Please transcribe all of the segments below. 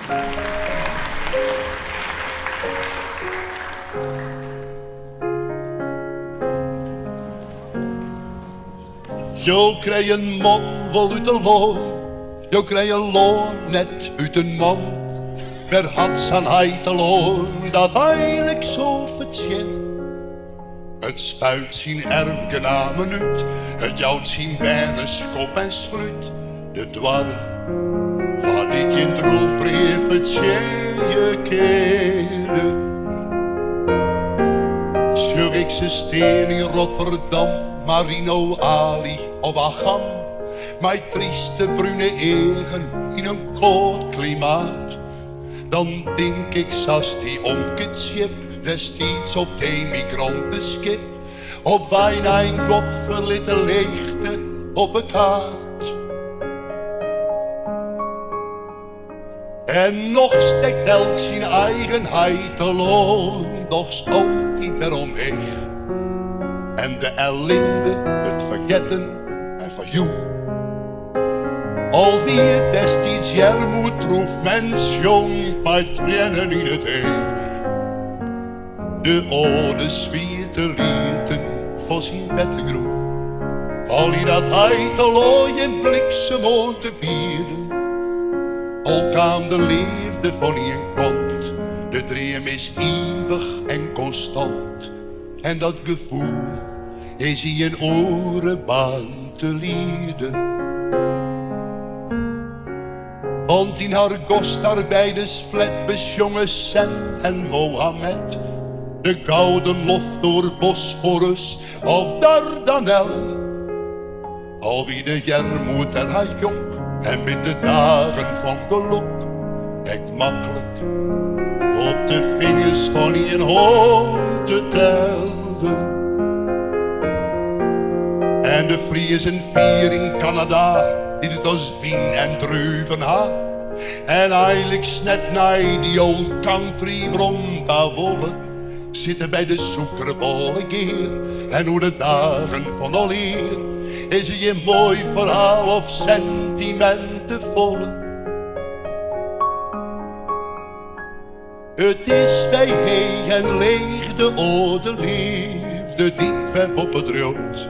Jo krijg een man vol uit de loon, jo krijg een loon net uit een man. Wer had zijn hij te loon, dat eigenlijk zo vertjen. Het spuit zien erfgenamen uit, het jouwt zien bijna schop en sluit. De dwarf van dit je droogbrief, het je keren. Zo ik ze steen in Rotterdam, Marino, Ali of Agam. Mijn trieste brune egen in een koud klimaat. Dan denk ik zoals die omkeerschip destijds op het emigrantenschip. Op wijn een godverlitte leegte op een kaart. En nog steekt elk zijn eigenheid alone, doch altijd eromheen. En de ellende, het vergeten en van jou. Al wie het destijds jermoed troef, mens jong, bij tranen in het eeg. De oude zwierte lieten voor zijn beddegroen. Al die dat hij te looi en bliksem om te bieden. Al kwam de liefde van een kant, de dream is eeuwig en constant. En dat gevoel is in je oren bang te lieden. Want in haar gostarbeiders flatbus jongen Sem en Mohammed. De gouden lof door Bosporus of Dardanellen. Al wie de jermoed er hij jong en met de dagen van geluk. Echt makkelijk op de vingers van een hand te tellen. En de Fries en vier in Canada, die het als wien en druiven had. En eigenlijk net naar die old country rond daar wollen, zitten bij de zoekerballen keer. En hoe de dagen van alleer, is er je mooi verhaal of sentimenten volle. Het is bij heen en leeg de oude liefde die ver op het rood.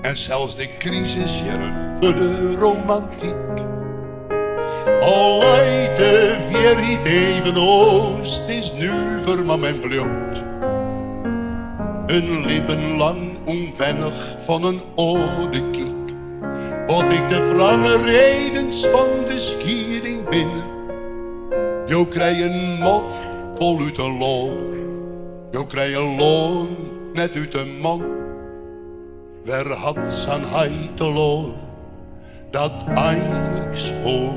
En zelfs de crisis jaren voor de romantiek. Al leidt de vierit even oost, is nu voor man en bloed. Een lippen lang onwennig van een oude kiek. Wat ik de wrange redens van de schiering binnen. Jo krijg een man vol uit een loon. Jo krijg een loon net uit een man. Wer had zijn hij te loon, dat eindelijk zo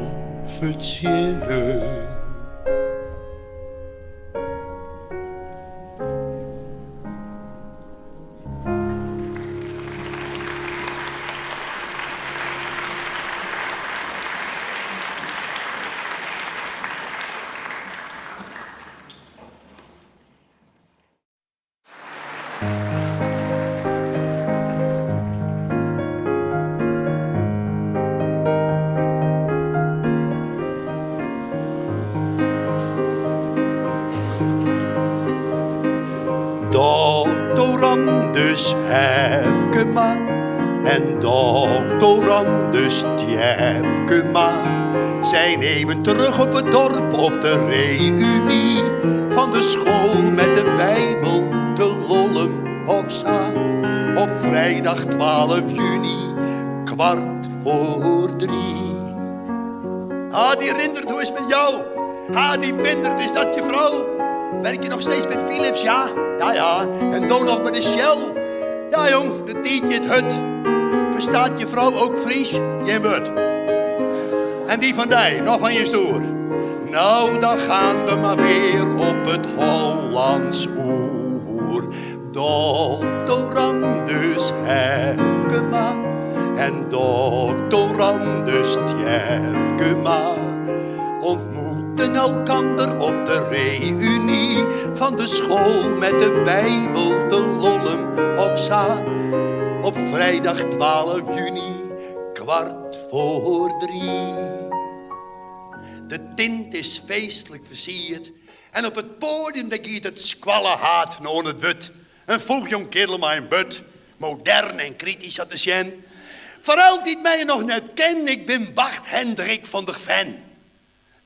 verdienen. Doctorandus Hepkema en doctorandus Tjepkema zijn even terug op het dorp op de reunie van de school met de Bijbel te Lollum of Za. Op vrijdag 12 juni, 2:15. Die Rindert, hoe is het met jou? Die Bindert, is dat je vrouw? Werk je nog steeds bij Philips, ja? Ja. En doe nog bij de Shell? Ja, jong, de tientje het hut. Verstaat je vrouw ook Fries? Je moet. En die van die, nog van je stoer. Nou, dan gaan we maar weer op het Hollands oer. Doctorandus Hepkema en doctorandus Tjepkema ontmoeten elkander op de reunie van de school met de Bijbel te Lollum of Za. Op vrijdag 12 juni, 2:15. De tint is feestelijk versierd. En op het podium daar giet het squallenhaat naar het wut. Een voegjong kerel met een but. Modern en kritisch had de sjen. Vooral die mij nog net ken, ik ben Bart Hendrik van der Ven.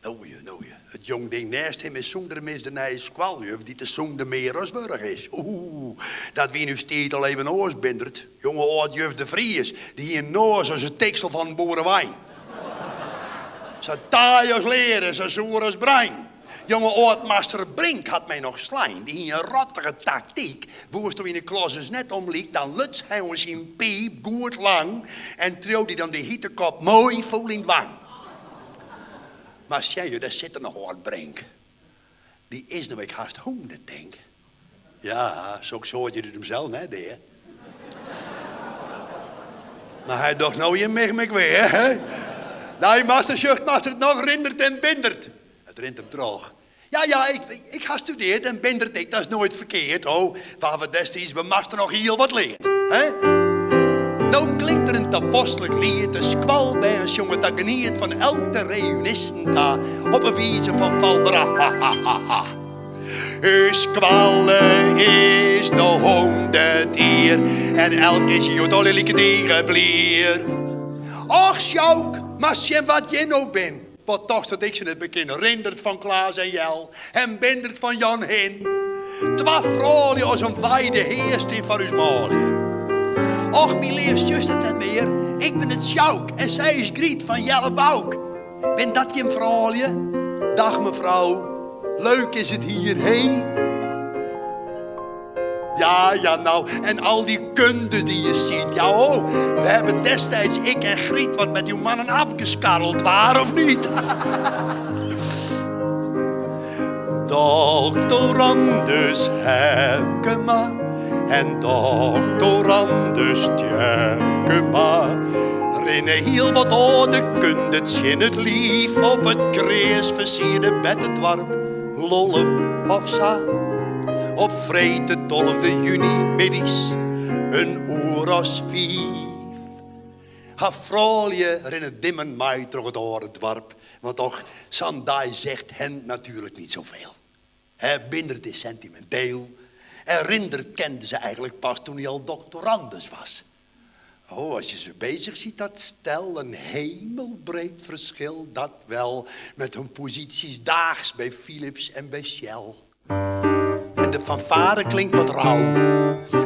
Nou je. Het jong ding naast hem is zonder mis de nije squaljuf die te zonder meer als burg is. Dat wie nu steeds al even oorsbindert. Jonge oud-juf de Vries, die hier noos als een teksel van boerenwijn. Zo taai als leren, zo zoer als brein. Jonge oud-master Brink had mij nog slijn. Die hier een rottige tactiek. Woest er in de klas eens net omliep, dan luts hij ons in piep, goed lang. En trouw die dan de hittekop mooi vol in het wang. Maar zie je, daar zit er nog wat Brink. Die is nou ik haast 100, denk. Ja, zo hoort je het hem zelf net, hè. Maar hij dacht, nou je mag me weer, hè. Nou, master zucht, master het nog rindert en bindert. Het rint hem droog. Ja, ik ga studeerd en bindert ik, dat is nooit verkeerd, oh. Waar we destijds bij master nog heel wat leert, hè. Nou klinkt er een apostelijk lied, een squal bij een jongen dat geniet van elke reunisten daar op een wijze van valdera. Ha, ha, ha, ha. Uw squallen is de 100 hier en elke is je dollelijke tegen blier. Och, Sjouk, maar zie wat je nou bent. Wat toch dat ik ze het bekennen. Rindert van Klaas en Jel en bindert van Jan Hin. 12 vrouwen als een weide heerst in van uw maalie. Och, mijn leers just het en meer. Ik ben het Sjouk en zij is Griet van Jelle Bouk. Ben dat je een vrouwje? Dag mevrouw, leuk is het hierheen. Ja, nou, en al die kunde die je ziet. Ja, oh, we hebben destijds, ik en Griet, wat met uw mannen afgeskarreld, waar of niet? Doctorandus Herkema en doctorandus Tjerkema. Rinnen heel wat oude kundet in het lief op het krees versierde bed het warp. Lollem of sa. Op vrede 12 juni middags een oeros vief. Ha vrouwje rinnen dimmen mij terug door het dorp. Want toch, Sandai zegt hen natuurlijk niet zoveel. Bindert is sentimenteel. En Rindert kende ze eigenlijk pas toen hij al doctorandus was. Oh, als je ze bezig ziet, dat stel een hemelbreed verschil. Dat wel met hun posities daags bij Philips en bij Shell. En de fanfare klinkt wat rauw.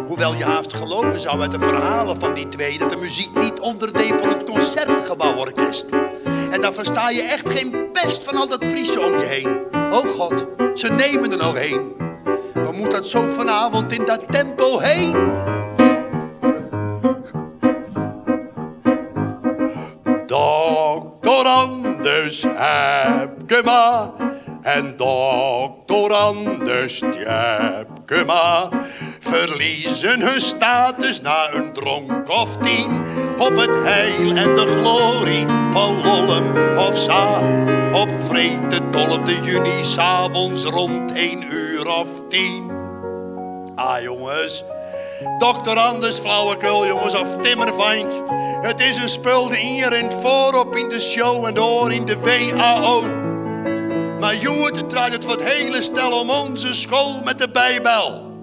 Hoewel je haast geloven zou uit de verhalen van die twee dat de muziek niet onderdeel van het Concertgebouworkest. En dan versta je echt geen pest van al dat Friese om je heen. Oh God, ze nemen er nog heen. Waar moet dat zo vanavond in dat tempo heen? Doctorandus Herkema en doctorandus Tjerkema verliezen hun status na een dronk of 10 op het heil en de glorie van Lollem of Sa. Op vrede 12 juni s'avonds rond 1 uur of 10. Ah jongens, doctorandus flauwekul jongens of timmerfeind. Het is een spul die hier in voorop in de show en door in de VAO. Maar Joert draait het voor het hele stel om onze school met de Bijbel.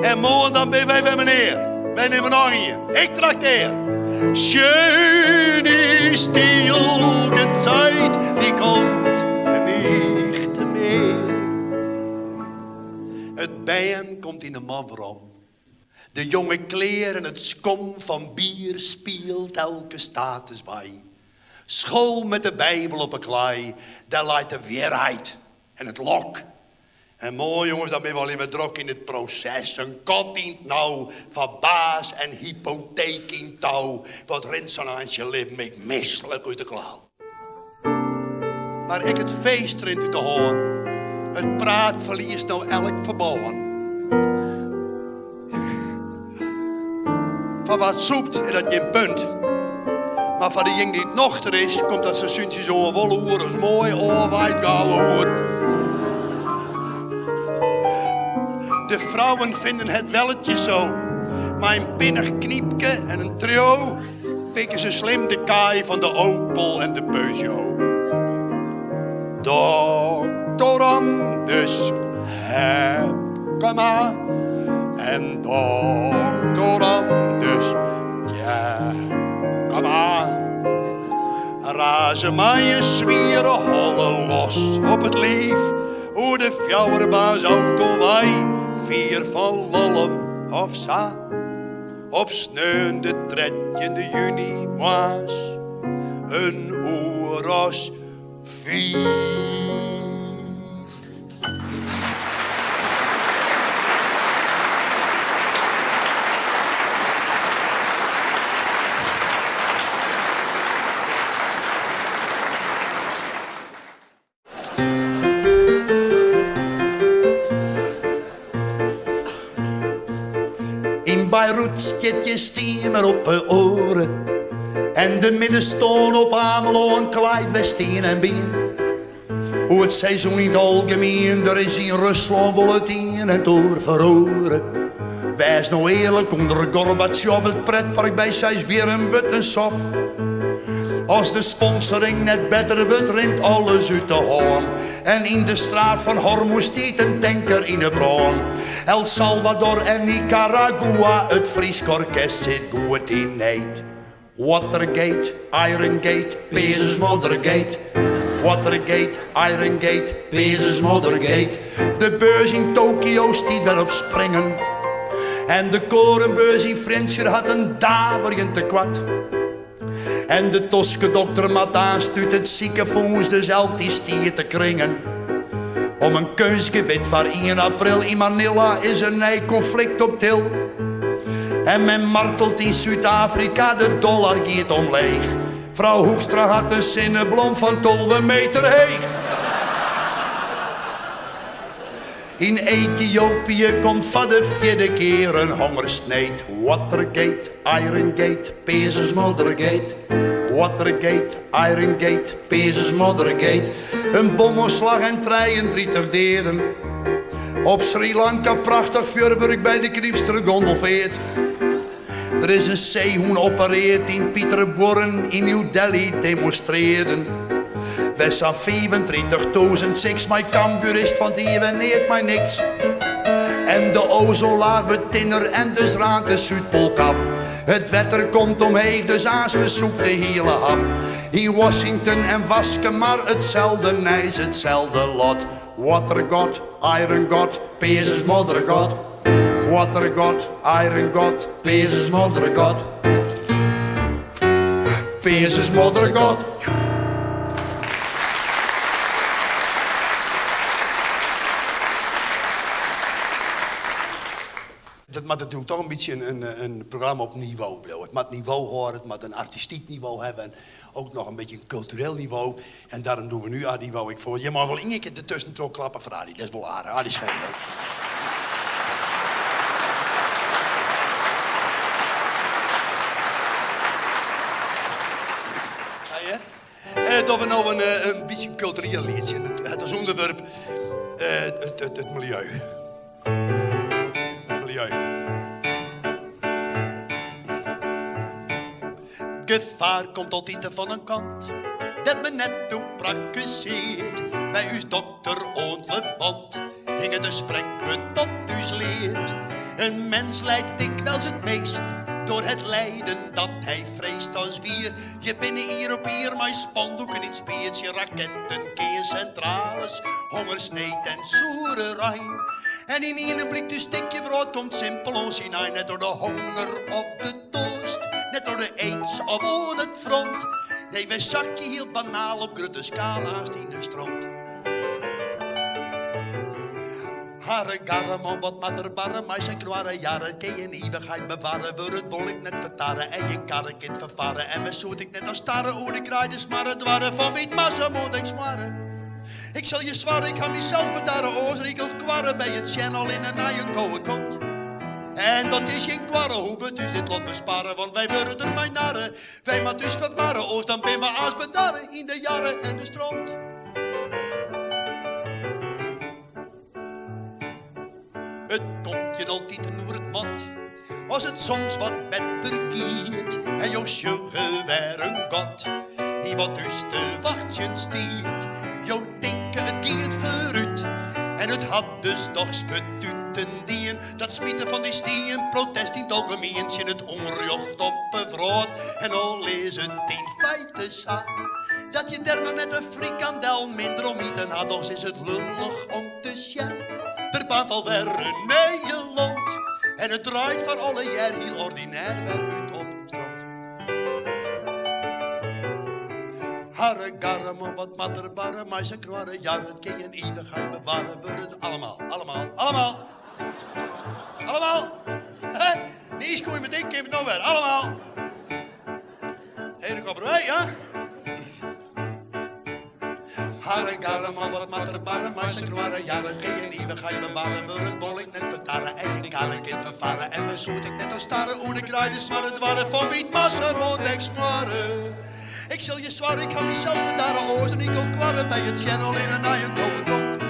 En morgen dan ben wij bij meneer. Wij nemen nog hier. Ik trakteer. Schön ist die Jugendzeit, die komt niet meer. Het bijen komt in de man waarom. De jonge kleer en het skom van bier speelt elke status bij. School met de Bijbel op een klei, daar leidt de weerheid en het lok. En mooi jongens, dan ben je wel even druk in het proces. Een kot in het nauw, van baas en hypotheek in touw. Wat rent zo'n aan je lip, ik misselijk uit de klauw. Maar ik het feest rint uit de hoorn. Het praat verliest nou elk verbogen. Van wat soept is dat je een punt. Maar van die jong die het nochter is, komt dat ze zuntjes over wollen hoer. Dat is mooi, oorwijd gouden hoer. De vrouwen vinden het welletje zo. Maar een pinnig kniepke en een trio pikken ze slim de kaai van de Opel en de Peugeot. Doctorandus Hekema en doctorandus Jekema. Razen maar je zwieren hollen los op het lief. Hoe de fjouwerbaas auto wij, 4 van Lollem of Sa. Op sneunde tredje de juni was een oeros vier. In Beirut skit je steamer op de oren. En de middenstoon op Amelo en Clyde, Westeen en Bien. Hoe het seizoen in het algemeen, er is in Rusland bulletin en door verhoren. Wees nou eerlijk onder Gorbachev het pretpark bij Sijsberen wit en sof. Als de sponsoring net beter wordt, rent alles uit de hoorn. En in de straat van Hormuz stiet een tanker in de bron. El Salvador en Nicaragua, het Fries orkest zit goed in neid. Watergate, Irongate, Pezus Mothergate. Watergate, Irongate, Pezus Mothergate. De beurs in Tokio stiet weer op springen. En de korenbeurs in Frencher had een daverend tekwad. En de Toske dokter Mata stuurt het ziekenfonds dezelfde stier te kringen. Om een keusgebied voor 1 april in Manila is een nieuw conflict op til. En men martelt in Zuid-Afrika, de dollar gaat omleeg. Vrouw Hoekstra had een zinnenblom van 12 meter heeg. In Ethiopië komt van de 4e keer een hongersneed. Watergate, Irongate, Pezus Mothergate. Watergate, Irongate, Pezus Mothergate. Een bommenslag en 33 deden. Op Sri Lanka prachtig vuurwerk bij de Kriepster gondelveert. Er is een zeehoen opereerd in Pieterborn in New Delhi demonstreren. Wij staan 35.006, mijn kamburist van die weneert mij niks. En de ozonlaag wordt tinner en dus raakt de Zuidpoolkap. Het wetter komt omheen, dus aas versoept de hele hap. In Washington en Wasken maar hetzelfde nijs, hetzelfde lot. Water God, Iron God, Pezus Mother God. Water God, Iron God, Pezus Mother God. Pezus Mother God. Maar dat doet toch een beetje een programma op niveau. Het moet niveau horen, het moet een artistiek niveau hebben. En ook nog een beetje een cultureel niveau. En daarom doen we nu aan niveau. Ik voor. Je mag wel één keer ertussen trok klappen, Ferrari. Dat is wel aardig. Die is heel leuk. Dat we nou een beetje een cultureel liedje. Het is onderwerp het milieu. Gevaar komt altijd van een kant, dat me net toe praktiseert. Bij uw dokter onverwant, ging het gesprek we tot u's leert. Een mens lijdt dikwijls het meest, door het lijden dat hij vreest als wier. Je binnen hier op hier, maar spandoeken in speertje, raketten, keercentrales, hongersneed en zoere Rijn. En in één blik dus stikje brood komt simpel ons hinein, net door de honger of de dorst, net door de aids of aan het front. Nee, wij zakje heel banaal op grote scala's in de stront. Hare garreman, wat mat er barren, maar zijn kware jaren kun je in eeuwigheid bewaren. Voor het wol ik net vertaren en je karre kind vervaren. En we zoet ik net als starre oor de kraai de smarren dwarren. Van wie massa moet ik smarren? Ik zal je zwaren, ik ga mezelf bedaren. Oorziegel kwarren bij het channel in een naaie kouden kont. En dat is geen kwarrenhoeven, dus dit lot besparen, want wij worden er mijn narren. Wij maar dus verwarren, oors dan ben we aas bedarren in de jarren en de stront. Het komt je altijd noer het mat, als het soms wat beter kiert. En Josje weer een god, die wat dus te wachtje stiert. Jo ding En het had dus toch spututen dien, dat smieten van die stien, protest in het algemeen, zin het onrecht op bevroot. En al is het in feite zo, dat je daar maar net een frikandel minder om eten had, dus is het lullig om te zien. Er baat alweer een Nederland, en het draait voor alle jaar heel ordinair weer uit op het strand. Harre garme, wat matterbarre, maar ze kwarre jaren, kun je in eeuwigheid bewaren, we het allemaal. Hè? Niet eens met ik, kim het nou weer, allemaal. Hé, dan komen wij, ja? Harre garme, wat matterbarre, maar ze kwarre jaren, kun je in eeuwigheid bewaren, we het bol ik net vertarren, en ik kan ik kind vervaren, en me zoet ik net als starren, hoe de kraai de smarre dwarren, van wiet massa moet ik smarren. Ik zal je zwaren, ik ga mezelf met daar oors en ik kon kwarren bij het channel in een eigen koude kop.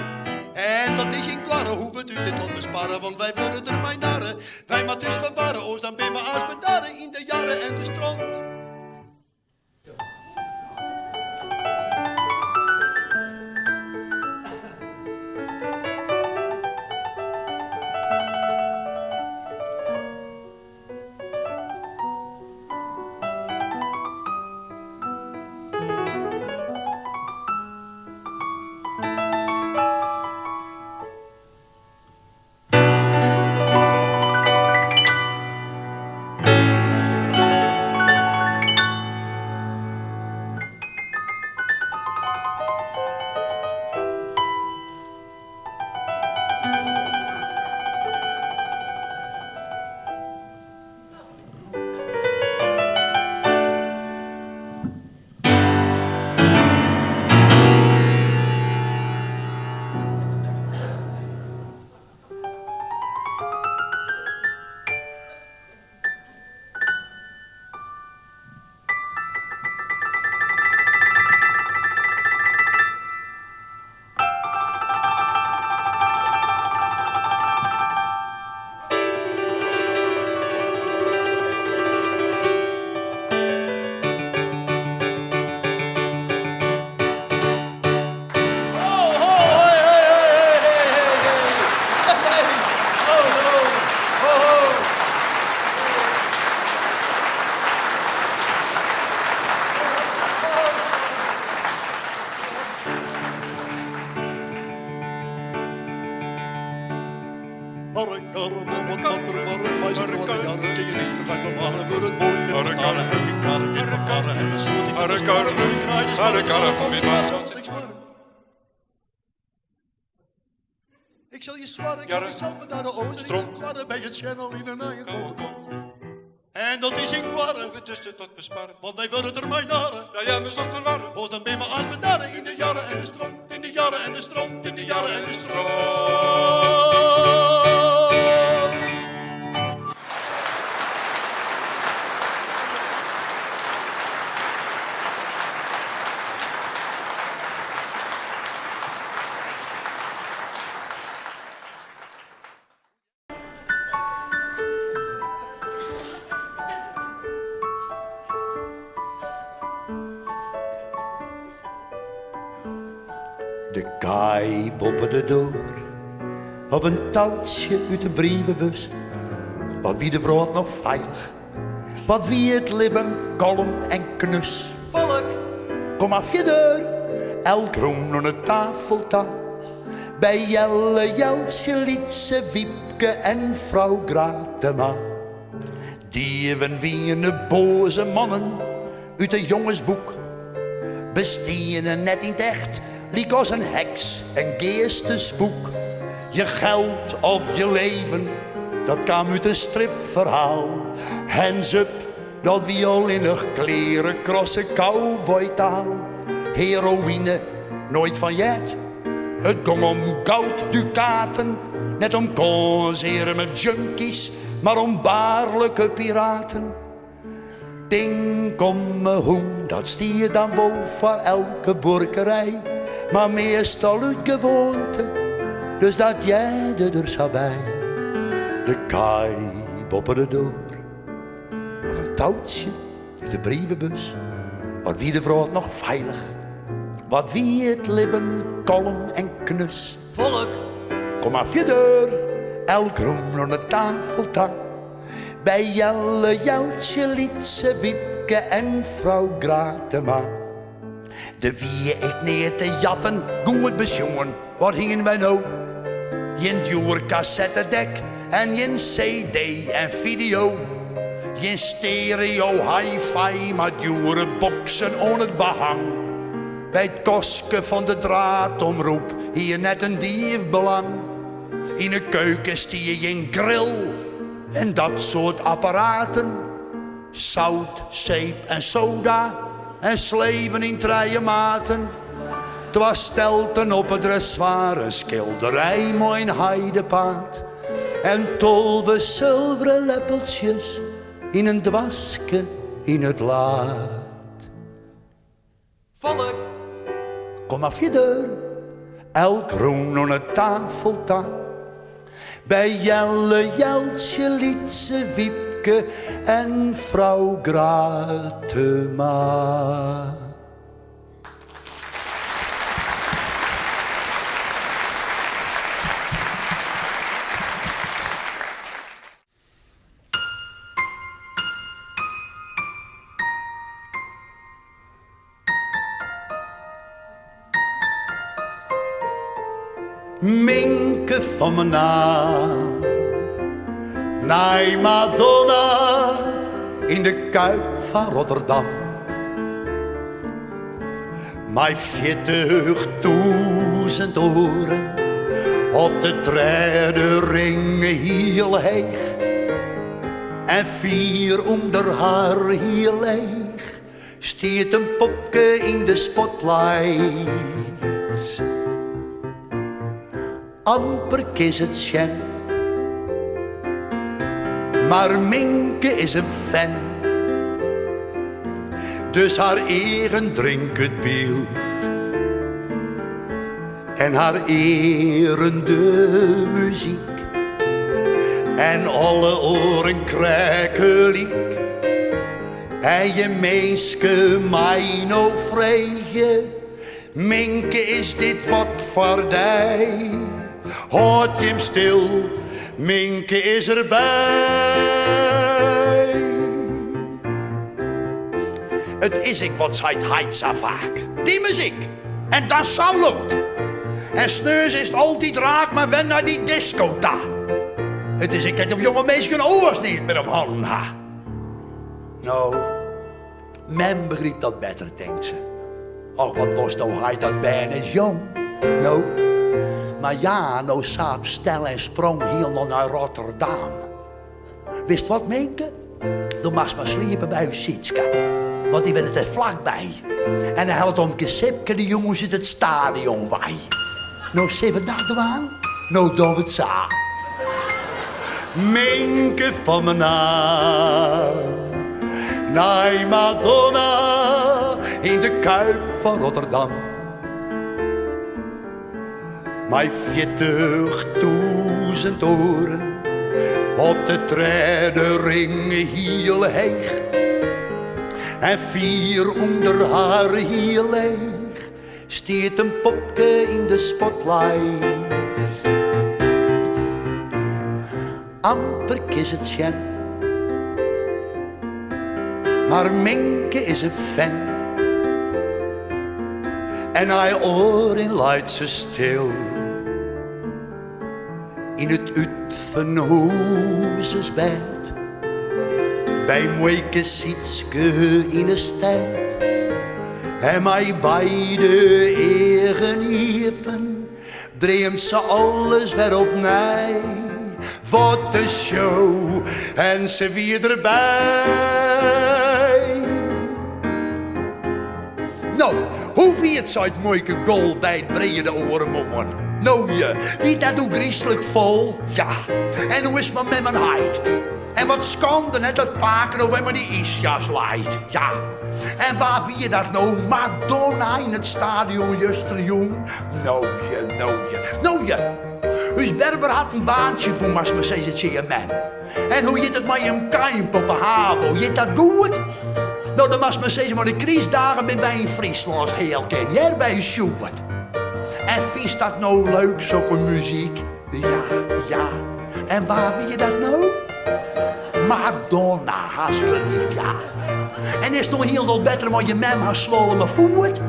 En dat is in kwarren, hoe we dus dit lot besparen, want wij worden er mijn narren. Wij maar dus verwarren, oors dan ben we als bedaren in de jaren en de strand. Ik zal je zwarren, ik ga mezelf met naar de oors en ik kwarren bij het channel in een eigen koude kop. En dat is in kwarren, we tussen tot besparen. want wij worden er mijn narren. Ja, jij moest toch verwarren. Oors dan ben we als bedaren in de jaren en de strand, in de jaren en de strand, in de jaren en de strand. De kaai bopperde door op een touwtje uit de brievenbus. Wat wie de brood nog veilig, wat wie het libben kalm en knus. Volk, kom af je deur, elk groen aan de tafeltafel. Bij Jelle, Jelsje, Lietse, Wiepke en vrouw Gratema. Dieven wiene boze mannen uit een jongensboek. Bestienen net in het echt, liek als een heks en geestesboek. Je geld of je leven, dat kwam uit een stripverhaal. Hands up, dat violinnig kleren, krosse cowboytaal. Heroïne, nooit van jet. Het ging om goud ducaten, net om causeren met junkies, maar om baarlijke piraten. Ding om me hoen, dat stier dan wel voor elke burgerij, maar meestal uit gewoonte, dus dat jij er zo bij. De kaai bopperde door, op een touwtje in de brievenbus, wat wie de vrouw nog veilig, wat wie het libben kalm en knus. Volk, Kom af je deur, elk roem aan de tafel ta. Bij Jelle, Jeltje, Lietse, Wiepke en vrouw Gratema. De wie ik neer te jatten, goed besjongen, wat hingen wij nou? Jen duur cassettedek en jen cd en video. Jen stereo, hi-fi, maar dure boksen on het behang. Bij het koske van de draadomroep, hier net een diefbelang. In de keuken stie je een grill en dat soort apparaten. Zout, zeep en soda en sleven in treien maten. Het was stelten op het dressoir, een schilderij, mooi heidepaard. En 12 zilveren leppeltjes in een dwaske in het laad. Volk, Kom af je deur, elk roen aan de tafel ta. Bij Jelle, Jeltje, Lietse, Wiepke en vrouw Gratema. Minke van mijn naam, nee Madonna, in de Kuip van Rotterdam. Mijn 40.000 oren, op de derde ringen heel heeg. En 4 onder haar heel leeg, stiert een popke in de spotlight. Amper is het Sjen, maar Minke is een fan. Dus haar eren drinkt het beeld en haar eren de muziek. En alle oren krekeliek. En je meeske mijn ook vrije. Minke is dit wat vaardij. Houd je hem stil, Minke is erbij. Het is ik wat zijt heit zo vaak. Die muziek en dat salut. En sneus is het altijd raak, maar wen naar die disco ta. Het is ik dat of jonge mensen oors niet met hem handen ha. Nou, men begrijpt dat beter, denkt ze. Och, wat was nou hij dat bijna jong. Nou, maar ja, nou saap stel en sprong heel nog naar Rotterdam. Wist wat, Minke? Dan mag maar sliepen bij uw Sietske. Want die werd er vlakbij. En hij had om Sipke, de jongens in het stadion wij. Nou, zien we dat aan? Nou, doen we het zo. Minke van mijn naam, nee Madonna, in de Kuip van Rotterdam. Mijn 40.000 oren, op de derde ringen heel heeg. En 4 onder haar heel leeg, stiert een popke in de spotlight. Amper is het Sjen, maar Minke is een fan. En hij oren leidt ze stil in het Utvenhoezesbed. Bij Moeike Sietske in de stad. En mij beide eren hiepen, dreemt ze alles weer opnieuw. Wat een show, en ze weer erbij. Nou, hoe viert ze uit Moeike goal bij het brede orenmommer? Nou je, wie dat doet griezelig vol? Ja, en hoe is het met mijn huid? En wat schande net dat paken over maar die isjas leidt. Ja, en waar wie je dat nou? Madonna in het stadion, juster jong. Nou je. Dus Berber had een baantje voor maar zeggen het CMM. En hoe je het met een kamp op de haven, je dat goed? Nou, dan was maar zeggen maar de kriesdagen ben wij in Friesland heel ken. Jij bij Sjoerd. En vies dat nou leuk, zo'n muziek? Ja. En waar wil je dat nou? Madonna, haast gelijk, ja. En is het nog heel veel beter, want je mem haar slolen me voert?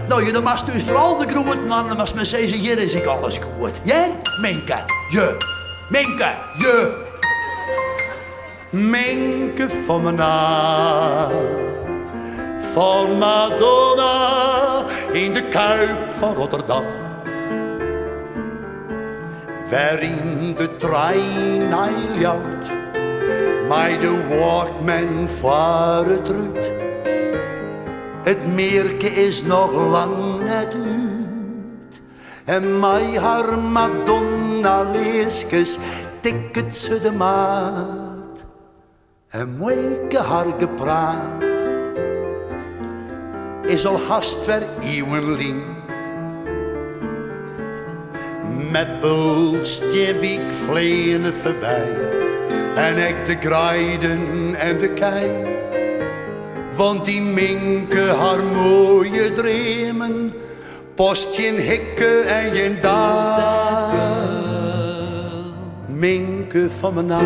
Nou, je dan mag dus vooral de groet, dan mag me zeggen, hier is ik alles goed. Ja? Minke, je. Minke, je. Minke van mijn naam. Van Madonna in de Kuip van Rotterdam. Waarin de trein eiljouwt, maar de Walkman vaart terug. Het meerke is nog lang net uit. En mij haar Madonna leesjes ticket ze de maat. En moeke haar gepraat is al haast weer eeuwenling. Meppel stjewik vleene voorbij. En ik de kruiden en de kei. Want die Minke haar mooie dremen post je in hikke en je daad. Minke van mijn naam.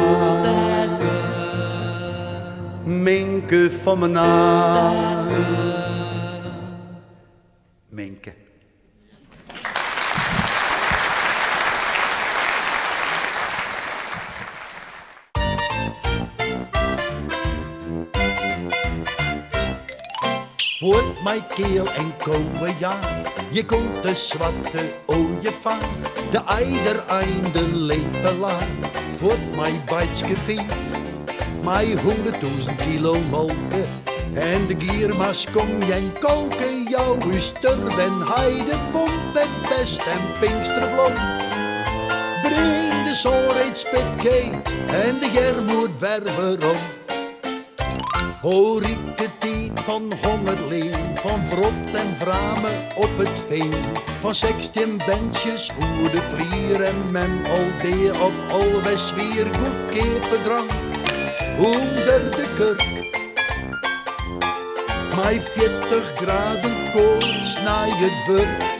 Minke van mijn naam. Minke. Wordt mijn keel en komen ja, je komt de zwarte ooievaar, de eider einde lepelaar, wordt mijn bijtske vief, mijn 100.000 kilo molken, en de giermas kom je en kolken, jouw uster en heide, pomp en best en pinksterblom. Breng de zoreed spitkeet en de jermoed werverom. Hoor ik het niet van hongerleen, van vrot en vramen op het veen, van 16 bandjes, hoe de vlier en mem al dee of alweer weer goed kependrank, onder de kurk. Mij 40 graden koorts na het werk.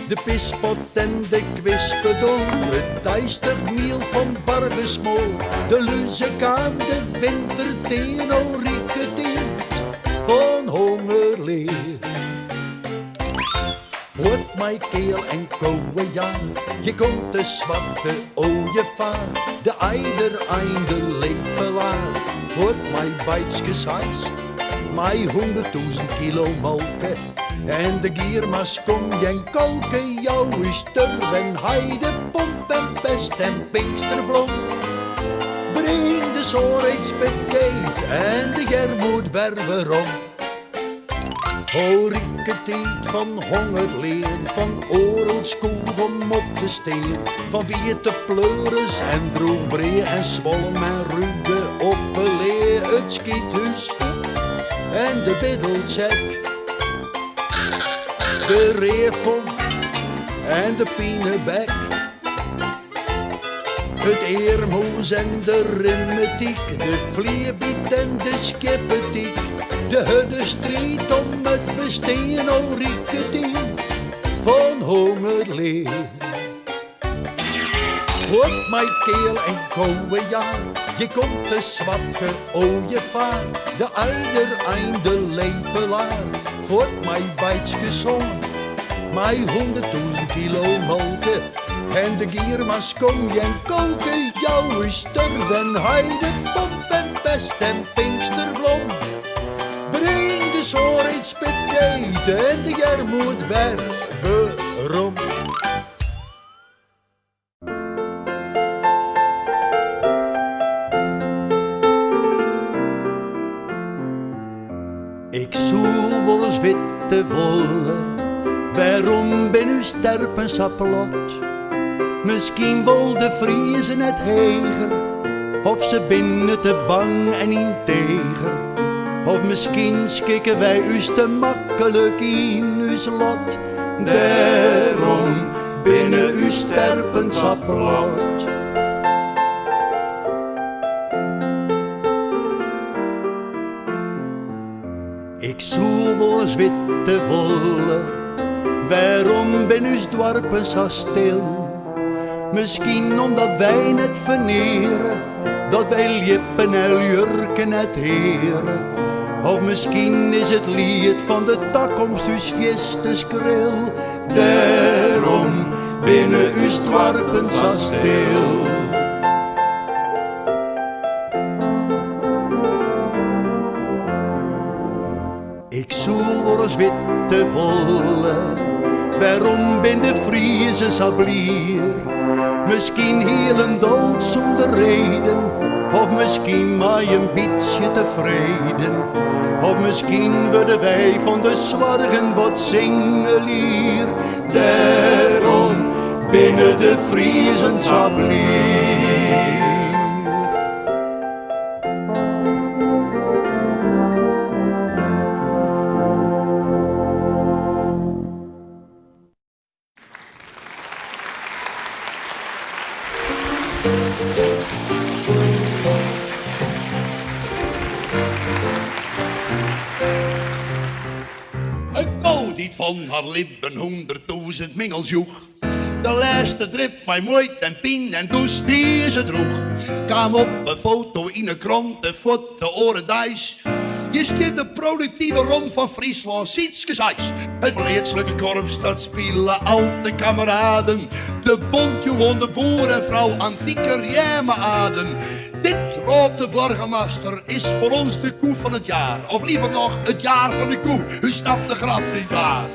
De pispot en de kwispedol, het duister miel van Barbesmol, de luzekaan, de winterteen, al rieketien van hongerleer. Wordt mijn keel en kouwe jaar, je komt de zwarte ooievaar, de eider einde lepelaar, wordt mijn bijtskes huis, mijn 100.000 kilo molken. En de giermas kom je en kolken, jouw uster en heide, pomp en pest en pinksterblom. Breng de zoreed spitkeet en de jermoed werverom. Hoor ik het niet van hongerleer, van orelskoe, van op de steen, van witte pleuris en droegbree en zwollen en rude oppelee, het schiethuis en de biddelzek. De revel en de pienebek, het eermoes en de rimmetiek, de vlierbiet en de skippetiek, de huddenstriet om het besteen al rieketien van hongerleer. Wordt mijn keel en kouwe jaar, je komt de zwarte ooievaar, de eider einde lepelaar, wordt mijn bijtske zon, mijn 100.000 kilo molken, en de giermas kom je en kolken, jouw uster en heide, pomp en pest en pinksterblom. Breng de zoreed spitkeet en de jermoed werverom. Ik zoel wel eens witte wollen, waarom ben u sterpensappelot? Misschien wil de vriezen het heger, of ze binnen te bang en integer. Of misschien schikken wij u te makkelijk in uw lot. Daarom binnen uw sterpensappelot. Ik zoel wel eens witte wollen, Waarom ben uw dorpen zo stil? Misschien omdat wij net verneren, dat wij lippen en jurken het heren. Of misschien is het lied van de toekomst uw fiestes kril. Daarom binnen uw dorpen zo stil. Ik zoel voor ons witte wollen. Waarom ben de Friese zo blier? Misschien heel een dood zonder reden, of misschien maar een beetje tevreden. Of misschien worden wij van de zorgen wat zingen lier. Daarom binnen de Friesen zo blier. Een kou die van haar lippen 100.000 mingels joeg. De laatste drip van moeite en pijn en does die ze droeg. Kwam op een foto in een krant en voor de orendijs. Je stiert de productieve rond van Friesland, Sietske Zeis. Het leedselijke korps dat spelen oude kameraden. De bondjongen, de boerenvrouw, antieke riemeaden. Dit roopt de burgemeester is voor ons de koe van het jaar. Of liever nog, het jaar van de koe. U snapt de grap niet waar.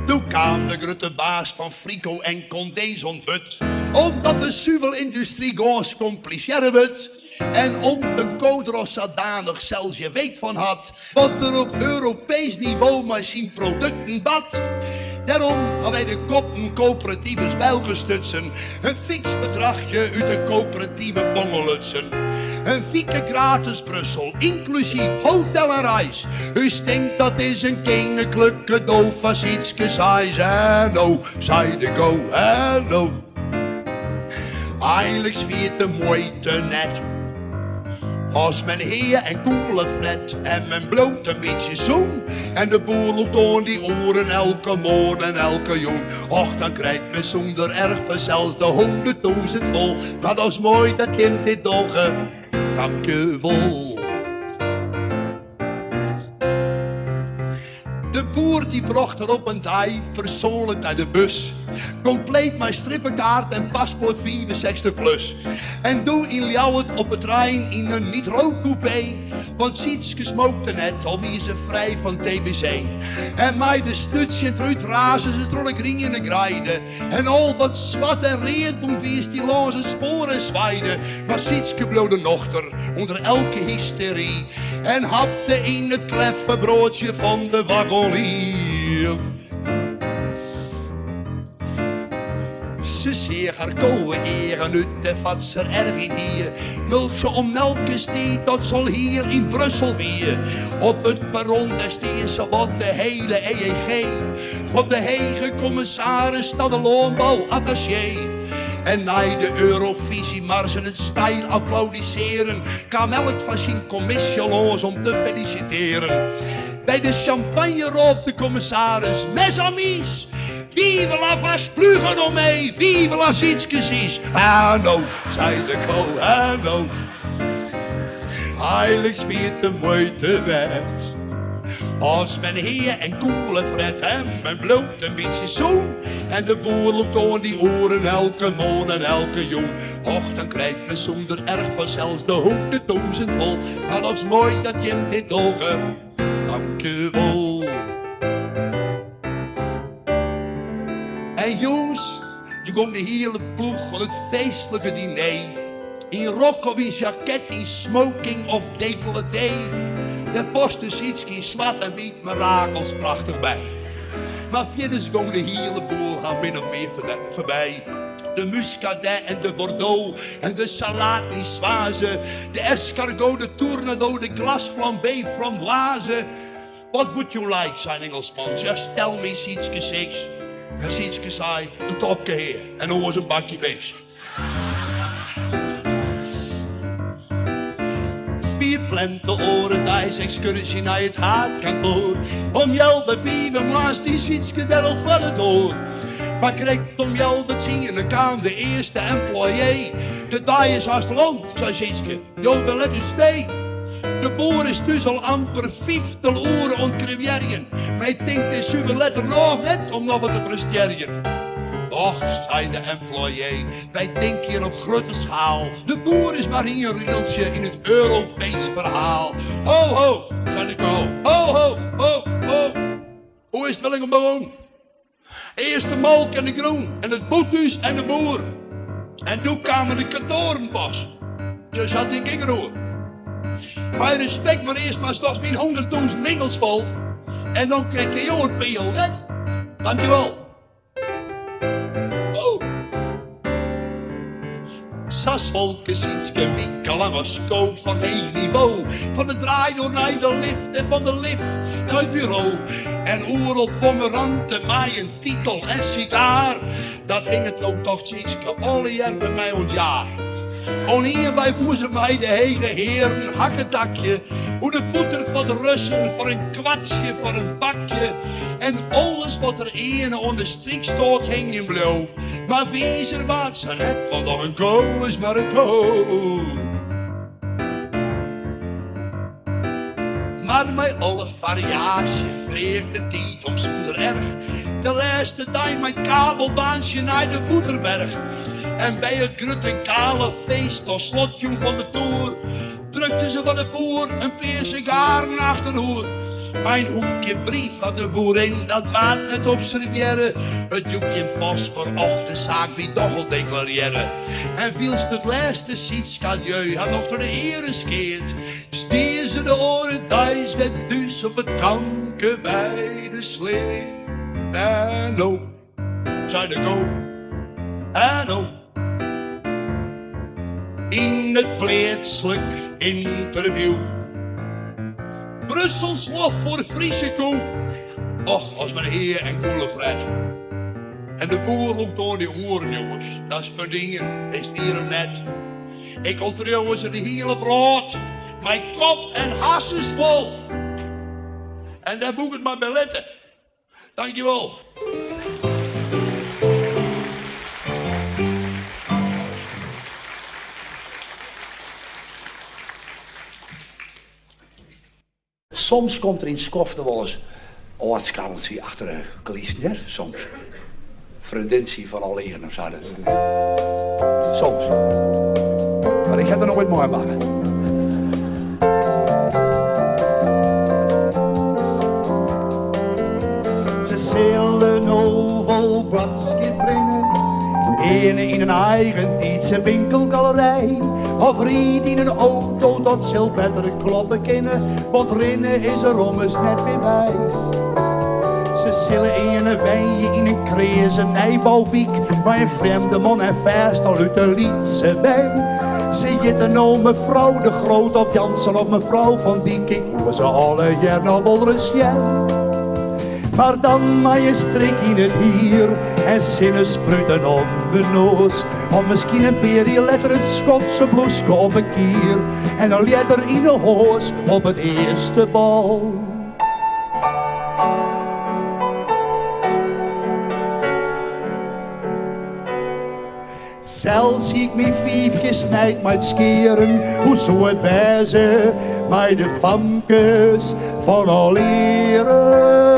Toen kwam de grote baas van Frico en Condés ontbut. Omdat de zuivelindustrie gans compliceren wordt. En om een coderos zodanig zelfs je weet van had. Wat er op Europees niveau maar zijn producten bad. Daarom gaan wij de koppen coöperatieve spijlgestutsen. Een fix bedragje uit de coöperatieve bongelutsen. Een fieke gratis Brussel, inclusief hotel en reis. U denkt dat is een koninklijk cadeau van Sietske Zeis. Hallo, zei de go, hallo. Eigenlijk zwiert de moeite net. Als men heer en koele flat en men bloot een beetje zoen. En de boer loopt door die oren elke morgen en elke jong. Och, dan krijgt men zonder erg zelfs de 100.000 vol. Maar dat is mooi, dat kind dit doggen. Dank je wel. De boer die bracht er op een dag persoonlijk naar de bus. Compleet mijn strippenkaart en paspoort 64 plus. En toen in Ljouwert op het trein in een niet-rookcoupé. Want Sietske smookte net, al wie ze vrij van TBC. En mij de stutsje en truit razen, ze trok ik ring in de grijde. En al wat zwart en reed, toen wie die loze sporen zwaaide. Maar Sietske bloedde nochter onder elke hysterie. En hapte in het kleffe broodje van de waggelier. Ze zeer haar koeien eren uit de vatser ervidie. Multje om melken steed, dat zal hier in Brussel weer. Op het perron daar steed ze wat de hele EEG. Van de hege commissaris naar de landbouwattaché. En na de Eurovisie marsen het stijl applaudisseren. Kwam elk van zijn commissie los om te feliciteren. Bij de champagne roept de commissaris, mes amis. Vive la vasplugen om mee, vive la Sietske Zeis. Hallo, zei de ko, hallo. Eigenlijk zwiert de moeite net. Als men heer en koele fret en men bloot een beetje zoen. En de boer loopt door die oren elke morgen en elke jong. Och, dan krijgt men zonder erg van zelfs de 100.000 vol. Maar dat is mooi dat je dit ogen. Dank je wel. En jongens, je komt de hele ploeg van het feestelijke diner. In rok of in jacket, in smoking of decolleté. De post is iets in zwart en wit, mirakels prachtig bij. Maar verder komt de hele boel gaan min of meer voorbij. De muscadet en de bordeaux en de salade niçoise. De escargot, de tournedo, de glace flambé framboise. What would you like, zijn Engelsman? Just tell me, Sietske Zeis. En Sietske zei, een topje heer. En dan was een bakje beest. Wie plant de orendijs excursie naar het haatkantoor? Om jou bij 5 maas die zietske daar al van het door. Maar krijgt om jou wat zie je, dan kan de eerste employé. De dag is haast lang, zei zietske, jou wil het dus stay. De boer is dus al amper 50 uren ontcrivierien. Maar ik denk het is zoveel letter nog net om nog wat te presteren. Och, zei de employé, wij denken hier op grote schaal. De boer is maar een rieltje in het Europees verhaal. Ho, ho, zei de kou. Ho, ho, ho, ho. Hoe is het wel in een bewoon? Eerst de molk en de groen, en het boethuis en de boer. En toen kwamen de kantorenpas. Zo zat ik in roer. Bij respect maar eerst maar straks mijn 100.000 winkels vol. En dan krijg je jouw peel, hè? Dankjewel. Oh. Sasvolken zietske wiekelange scoop van heel niveau. Van de draaidoor naar de lift en van de lift naar het bureau. En oer op pomeranten, mij een titel en sigaar. Dat hing het ook toch zietske alle jaar bij mij een jaar. On hier bij boezen mij de hele heren hakketakje. Hoe de poeter van de Russen voor een kwartje, voor een bakje. En alles wat er ene onder strik stoot hing in blauw. Maar wees er wat ze net, want nog een kou is maar een kou. Maar mijn alle variatie vleert de tijd om spoeder erg. De laatste dag mijn kabelbaantje naar de Boeterberg. En bij het grote kale feest als slotjong van de toer drukte ze van de boer een peer sigaren achterhoer. Mijn hoekje brief van de boerin, dat waard net observeren. Het doekje pas voor de zaak wie toch al declareren. En vielst het laatste zietskadieu had nog voor de ere scheert. Stier ze de oren thuis werd dus op het kanker bij de slee. En oh, zei de go, en oh. In het plaatselijk interview. Brussels lof voor Friese koe. Och, als mijn heer en koele Fred. En de boer loopt door die oren, jongens. Dat is mijn ding, is hier hem net. Ik wil trouwens een hele vrood. Mijn kop en has is vol. En daar moet ik het maar bij letten. Dankjewel. Soms komt er in Skofte wel eens oortskabeltje achter de coulissen, soms. Fredentie van alle eren of zo. Soms. Maar ik ga het er nog wat mooi maken. Ze zullen overal bradskip brengen. Ene in een eigen tijdse winkelgalerij. Of riet in een auto dat zal beter kloppen kennen. Want rennen is er om eens net weer bij. Ze zullen in een wijnje in een kreeze nijbouwwiek. Waar een vreemde man en vast al uit de liedse bij. Ze jitten nou mevrouw de Groot of Jansen of mevrouw Van Dijk. Ik voel ze alle jaar nog wel eens jij. Maar dan maar je strik in het hier en zinnen spruten om mijn noos. Of misschien een perie letter het Schotse bloeske op een kier. En een letter in de hoos op het eerste bal. Zelfs zie ik mijn viefje snijdt met skeren. Hoe zou het wezen bij de famkes van al eren.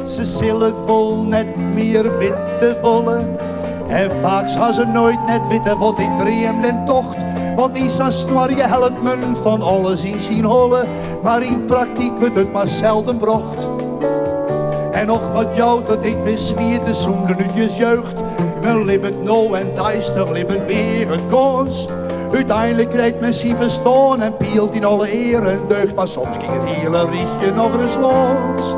Ze zullen vol net meer witte vollen. En vaak gaan ze nooit net witte wat ik dream den tocht. Want die zo'n snorje helpt me van alles in zien hollen. Maar in praktijk wordt het maar zelden brocht. En nog wat jou dat ik bezwierde zonder uurtjes jeugd. Mijn lippen nou en duister lippen weer een koos. Uiteindelijk krijgt men zien verstaan en pielt in alle eer en deugd. Maar soms ging het hele rietje nog eens los.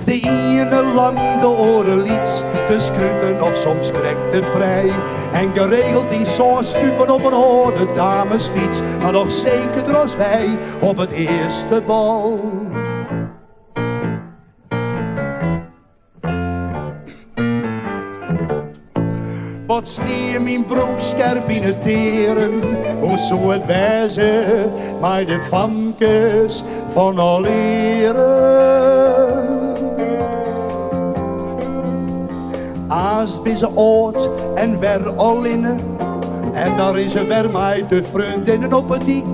De ene lang de oren liet, te skruten of soms krekte vrij. En geregeld in zo'n stupen op een oude damesfiets. Maar nog zeker als wij op het eerste bal. Wat stier mijn broek scherp in het teren, hoe zou het wijzen, maar de famkes van al eren. Aast is ze oud en ver al inne, en daar is ze ver mij de vriendinnen op het dik.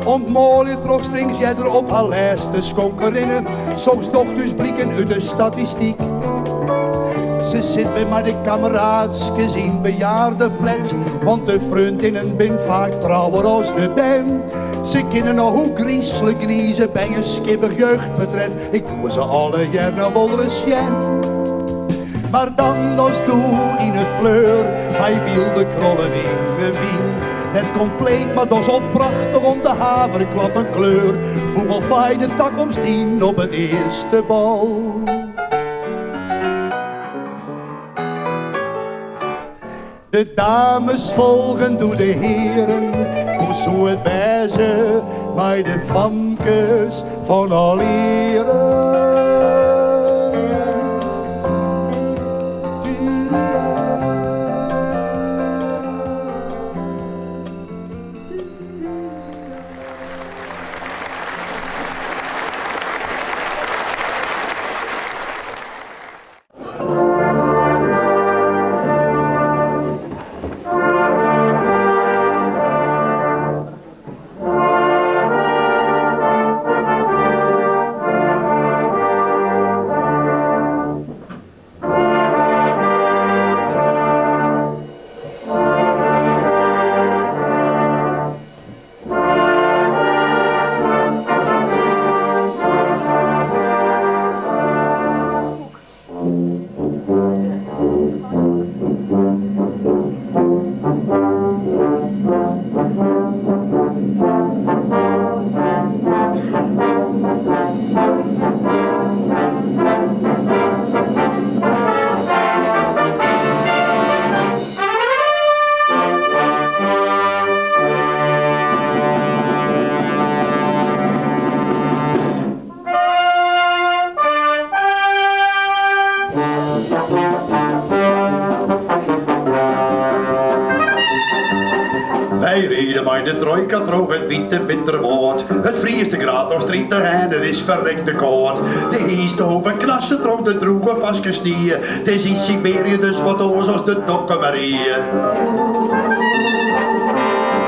Ontmooi trok strings jij er op haar lijst de skonkerinnen, soms toch dus blikken uit de statistiek. Ze zit weer maar de kameraads gezien bejaarde flat, want de vriendinnen ben vaak trouwer als de ben. Ze kennen nog hoe griezelig griezen bij een skipper jeugdportret. Ik voel ze alle jaar naar Wolresjen. Maar dan als toe in het fleur, hij wilde krollen in de wien. Het compleet, maar dat is al prachtig om de haverklap een kleur. Voel wel fijn de takkomst in op het eerste bal. De dames volgen door de heren, hoe zou het wijzen, bij de famkes van al eren. Wij reden bij de trojka droog het witte winterwoord. Het vrieste graad of striet en het is verrekte koud. De heesthoven knassen droog de droegen vastgesnieën. Het is in Siberië dus wat oos als de dokkemarieën.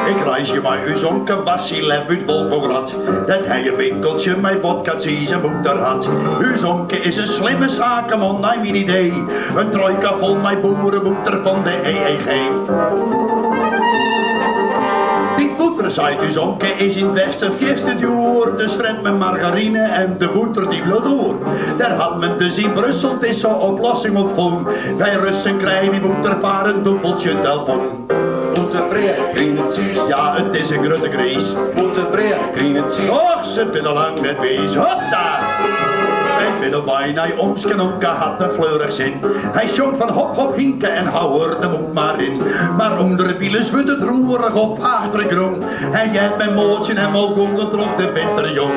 Ik reis je bij uw zonke Vassilev uit Volgograd. Dat hij een winkeltje met vodka zijn moeder had. Uw zonke is een slimme zakenman, naar mijn idee. Een trojka vol met boerenmoeder van de EEG. Die boeter, zei uw zonke, is in het westen fieste duur. Dus vreemd met margarine en de boeter die bloed door. Daar had men dus in Brussel deze oplossing op vond. Wij Russen krijgen die boeter van een dubbeltje delpon. Boeterbreer, green het zuurst. Ja, het is een grote gries. Boeterbreer, green het zuurst. Och, ze ben al lang net wees. Hopta! Zij ben al bijna omsken onke had een fleurig zin. Hij zong van hop hop hinken en hou er de moed maar in. Maar onder de wielen zwut het roerig op achter groen. En jij mijn mootje en al gondeltrok de winterjong.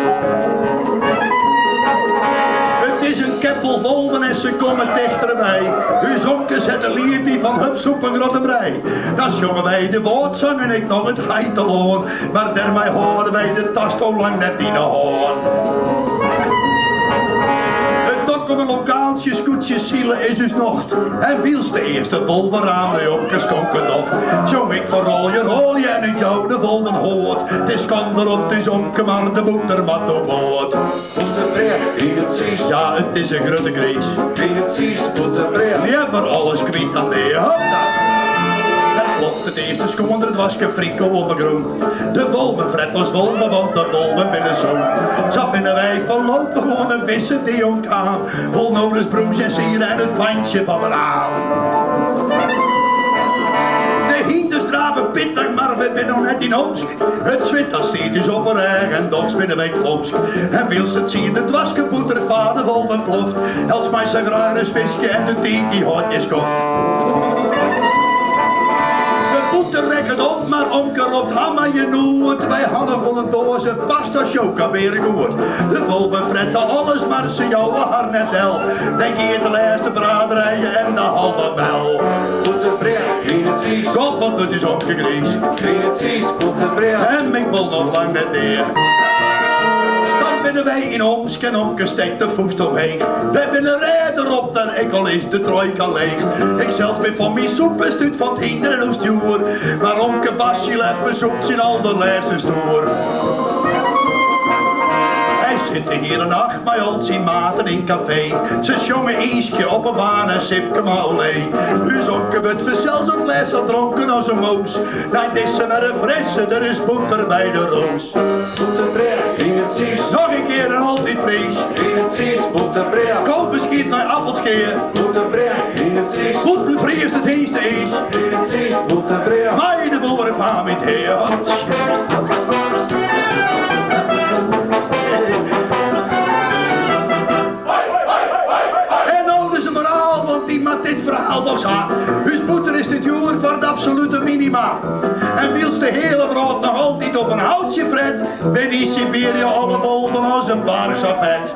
Het is een keppel vol en ze komen dichterbij. Uw zonke zet een lied die van hupsoep en rottebrei. Dan zongen wij de woordzang en ik nog het geitenloon. Maar daarmee hoorden wij de tas zo lang net in de hoorn. Het dokken lokaaltje scootjes zielen is dus nog. En wiels de eerste vol aan de jonkers konken nog. Zong ik voor rol je en ik jou de vol mijn hoort. Het is kan erop, het is onke maar de moeder mat op boord. Boeterbreer, green het zuurst. Ja, het is een grote gries. Green het zuurst, boeterbreer. Die hebben alles kwiet aan de hopta. Dat klopt, het eerste schoender, het was gefrikkel op de groen. De volvenfret was volven, want de volven binnen zo. Zat binnen wij verlopen gewoon een vissen die ontgaan. Vol nodig broes en sier en het fijntje van mijn aan. De hinders draven pittig, maar we zijn nog net in Omsk. Het zwit dat stiet is op een reg en dogs binnen week Omsk. En wilst het zien, het was gepoeterd, het vader vol van ploft. Els mij zijn graag visje en de tien die hotjes kocht. Moeder rek het op, maar onkel loopt hammer je noord. Wij hadden van een doze pasta choca weer goed. De volgen fretten alles, maar ze jouwen haar net wel. Denk je de laatste braderij en de halve bel. Boetebril, in het zies. God, wat het is opgegrees. In het zies, boetebril. En ik wil nog lang net neer. Dan binnen wij in Omsk en omgestekt de voest omheen. Wij binnen rijden op, dan enkel is de trojka leeg. Ik zelf ben van mijn soep bestuurd van het hinder en oostjoer. Maar onke Basil even zoekt zijn al de lijsten stoer. Hij zit hier een nacht bij ons in Maten in café. Ze jongen eensje op een baan en sipke maulee. U zonken het verzels op les al dronken als een moos. Dan is ze met een frisse, er is boter bij de roos. Boetebril, in het zies. Nog een keer en altijd vries. In het zies, boetebril. Koolbeskiet naar appelskeer. Boetebril, in het zies. Goed vries het eerste is. In het zies, boetebril. Meiden voor van met heer. En nou is een moraal, want die maakt dit verhaal nog zat. Uw boeter is dit jaar voor het absolute minima. En wiels de hele brood nog altijd op een houtje fret, ben die Siberië allemaal van als een barsafet.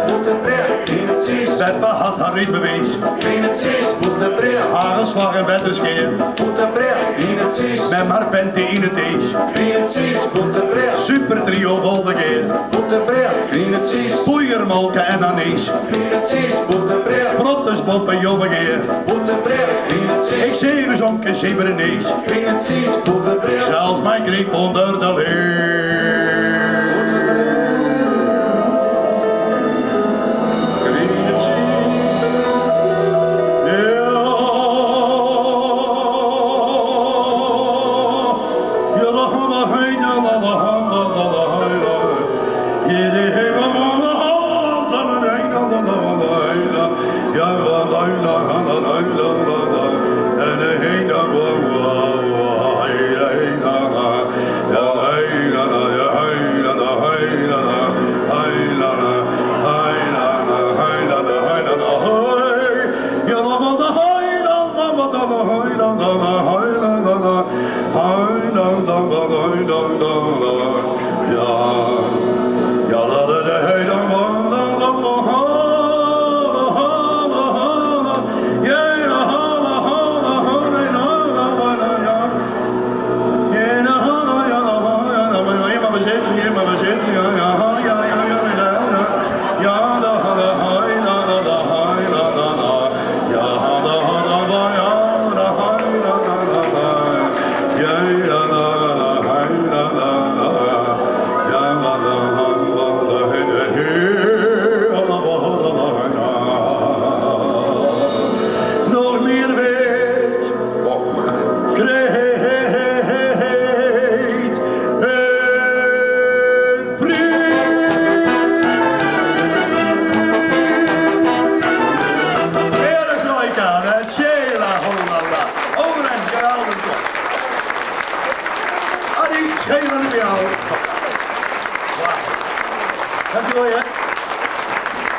Boetebril, in het zies. Beppe had haar in bewees. In het zies, boetebril. Hagelslag en wetterskeer. Boetebril, in het zies. Met maar penten in het is. In het zies, boetebril. Super trio volbegeer. Boetebril, in het zies. Poeiermolken en anees. In het zies, boetebril. Prottespop en jobbegeer. Boetebril, in het Ik zies. zeven zonken zeverenees. In het zies, boetebril. Zelfs mijn kriep onder de leer.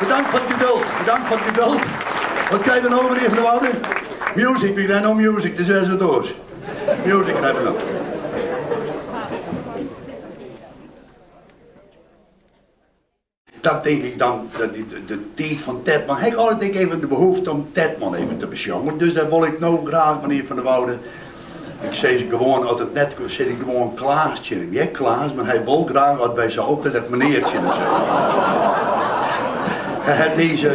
Bedankt voor het geduld, bedankt voor het geduld. Wat kan je dan over even houden? Music, we zijn no music, dus is het door. Music hebben we nog. Dat denk ik dan, de tijd van Tedman. Hij had denk ik even de behoefte om Tedman even te beschouwen. Dus dat wil ik nou graag, meneer Van der Woude. Ik zei ze gewoon, als het net zit ik gewoon Klaasje. Niet Klaas, maar hij wil graag dat wij zo altijd dat meneertje en zo. Hij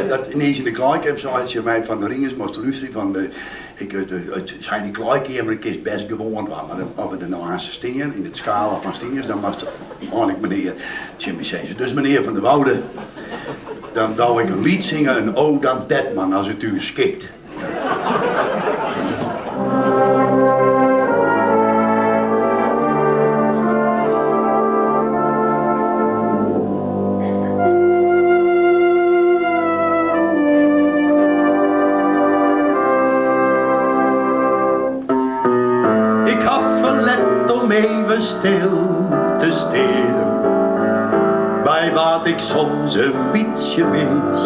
had ineens in de klaak heb zoals je mij van de ringers moest luisteren van de, het zijn die klaakje, maar ik is best gewoon waar, maar als we er nou aan stingen, in het scala van stingers, dan was het ik meneer Jimmy zei ze. Dus meneer Van der Woude, dan zou ik een lied zingen, een ode aan Tedman, als het u schikt. Even stil te steren, bij wat ik soms een beetje mis.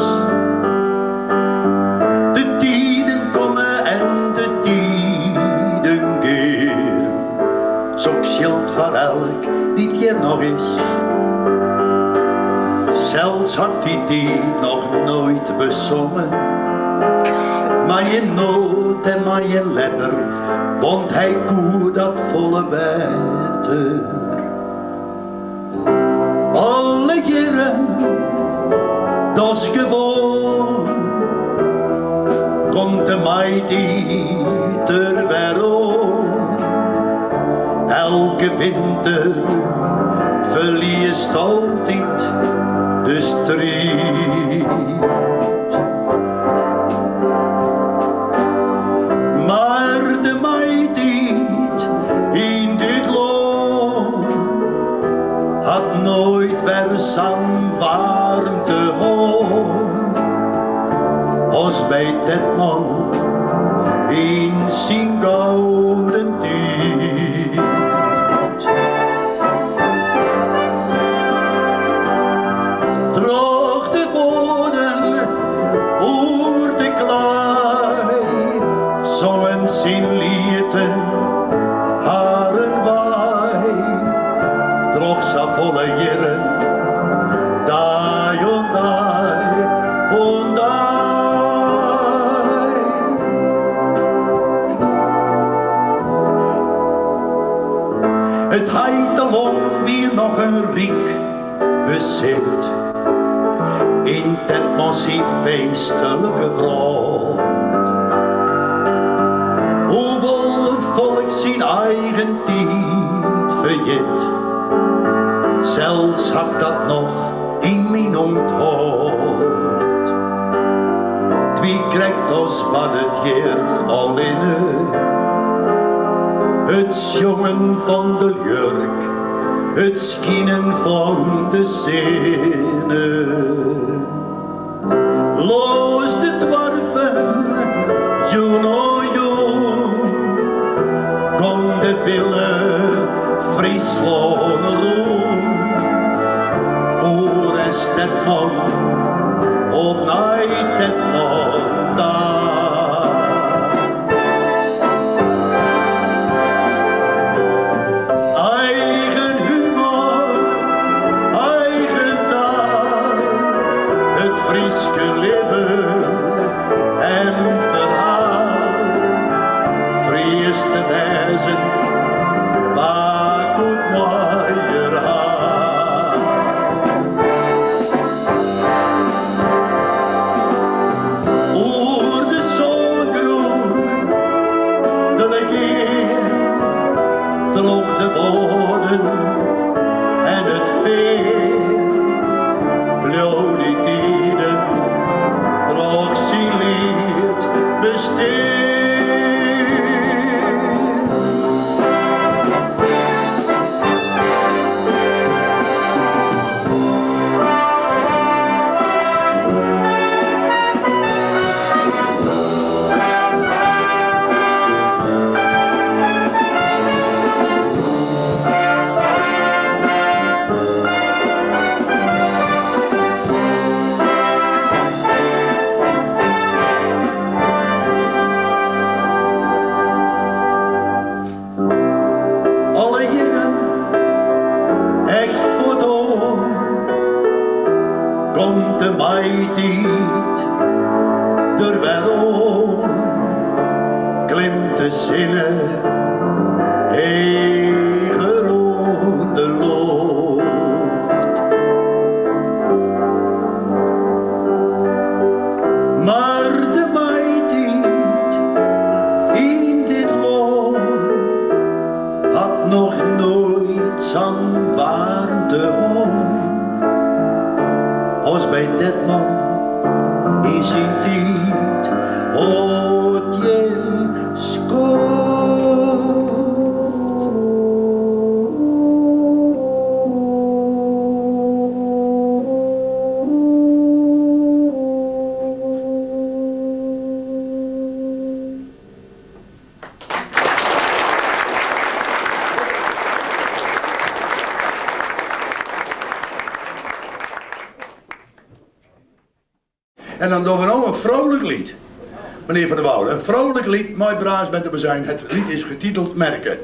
De tijden komen en de tijden keren, van elk liedje nog eens. Zelfs had die nog nooit bezongen. Maar je noot en maar je letter, want hij koe dat volle beter. Alle jaren, dat is gewoon, komt de mighty ter wereld. Elke winter verliest altijd de strijd. Maar de mighty in dit land had nooit weer zo'n warmte gehad als bij dat man in zijn gouden tijd. Droog de bodem oer de klei, zongen zijn lieten haren waai. Droog sa volle jaren, daai en daai en daai. Het heit along weer nog een riek bezit in dat massief feestelijke grond. Hoewel het volk zijn eigen tijd verjit, zelfs had dat nog in mijn onthoud. Wie krijgt ons wat het hier al in het jongen van de jurk, het schijnen van de zinnen. Los de dwarpen, joen o joen, kon de billen Friesland roem. Voor een stedman, op night het man daar. Frieske leven en verhaal, vries te wijzen, waar goed mooier haar. Oer de zongroen, de legeer, droog de woorden en het veer, blauw die tijden, droog zijn lied besteen. Komt de mighty der wereld, klimt de zinnen heger rond de lucht. Maar de mighty in dit land had nog nooit zo'n warmte om als bij dat man in zijn tijd had je skoft. En dan doen we nog een vrolijk lied, meneer Van der Woude. Een vrolijk lied, mooi braas met de bezuin. Het lied is getiteld Merken.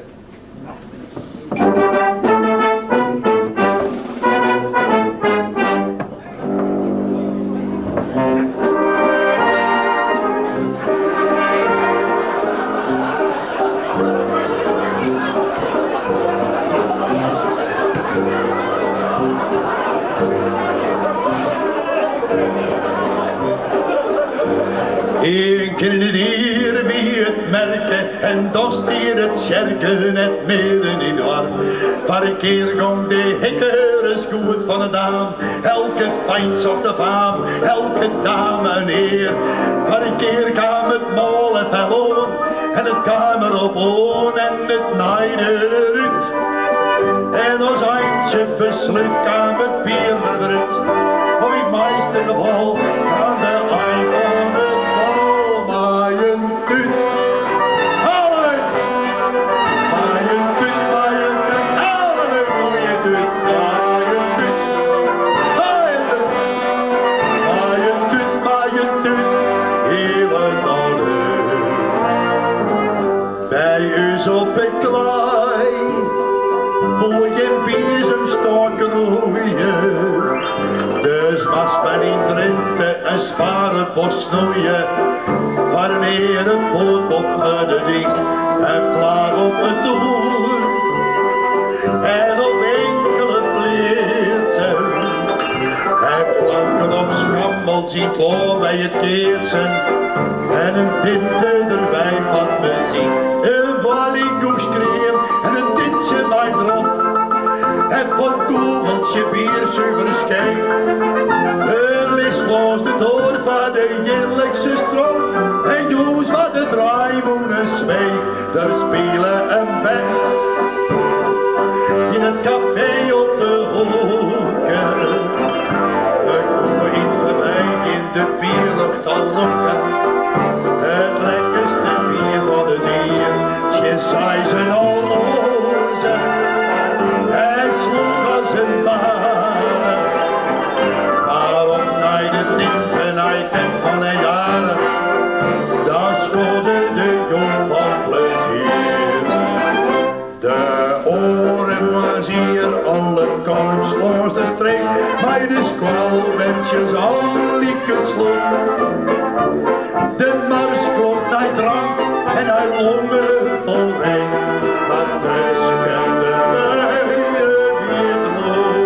Eén keer in het hier wie het merken en dorst hier het sjerken het midden in de war. Van een keer gong de hikker is goed van de dame, elke fijn zocht de faam, elke dame een heer. Van een keer kwam het molen verloren en het kamer op on en het naaide eruit. En als eindje besluit kwam het bier eruit, of in het meeste geval aan de eind van het bal maaien tuut. Allebei! Maaien tuut, allebei mooie tuut, maaien tuut. Maaien tuut, hele nodig. Bij u op het klei, mooie bezemstok roeien. Dus was men in Drenthe een zware bos snoeien. Van een poot op de dik, een vlaag op het doel. En op enkele plaatsen, en planken op schammel ziet klaar bij het keersen. En een tinte erbij van muziek, een wallingkoekskreem en een tintje bij drop. En van kogeltje bier zuiver schijn. Er ligt los de door van de heerlijkste stroom. En Joes wat de draaimoenen zweef, daar spelen een band. In het café op de hoeken, een koe in voorbij in de bierlucht al lokken. Het lekkerste bier van de dier, tje saai zijn al rozen. Hij sloeg als een baan, maar op naar de tintenheid en van een jaar, daar schode de jong van plezier. De oren was hier alle korps langs de streek, maar de squalbentjes al lieken sloeg. De mars klopt hij drank en hij longen vol reen, maar tussen de bijen weer droog.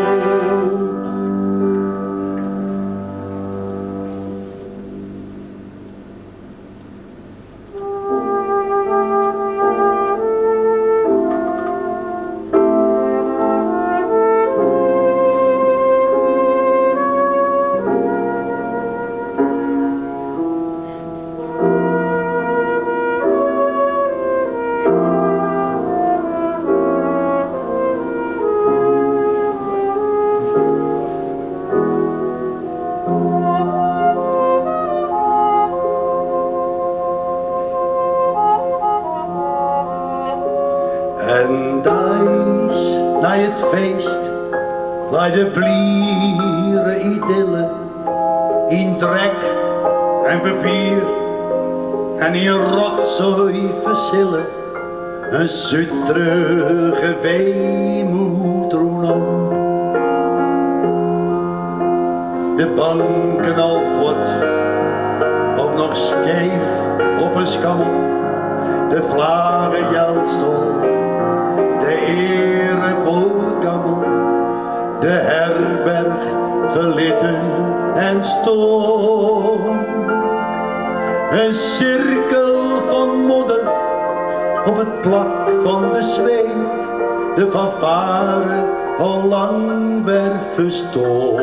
En thuis, naar het feest, waar de blieren idylle, in drek en papier en in rotzooi versillen, een zutterige weemoed roenom. De banken al vlot, op nog scheef op een skammel, de vlagen jelstol. De erepootkammel, de herberg verlitten en stom. Een cirkel van modder op het plak van de zweef, de fanfare al lang werd verstoord.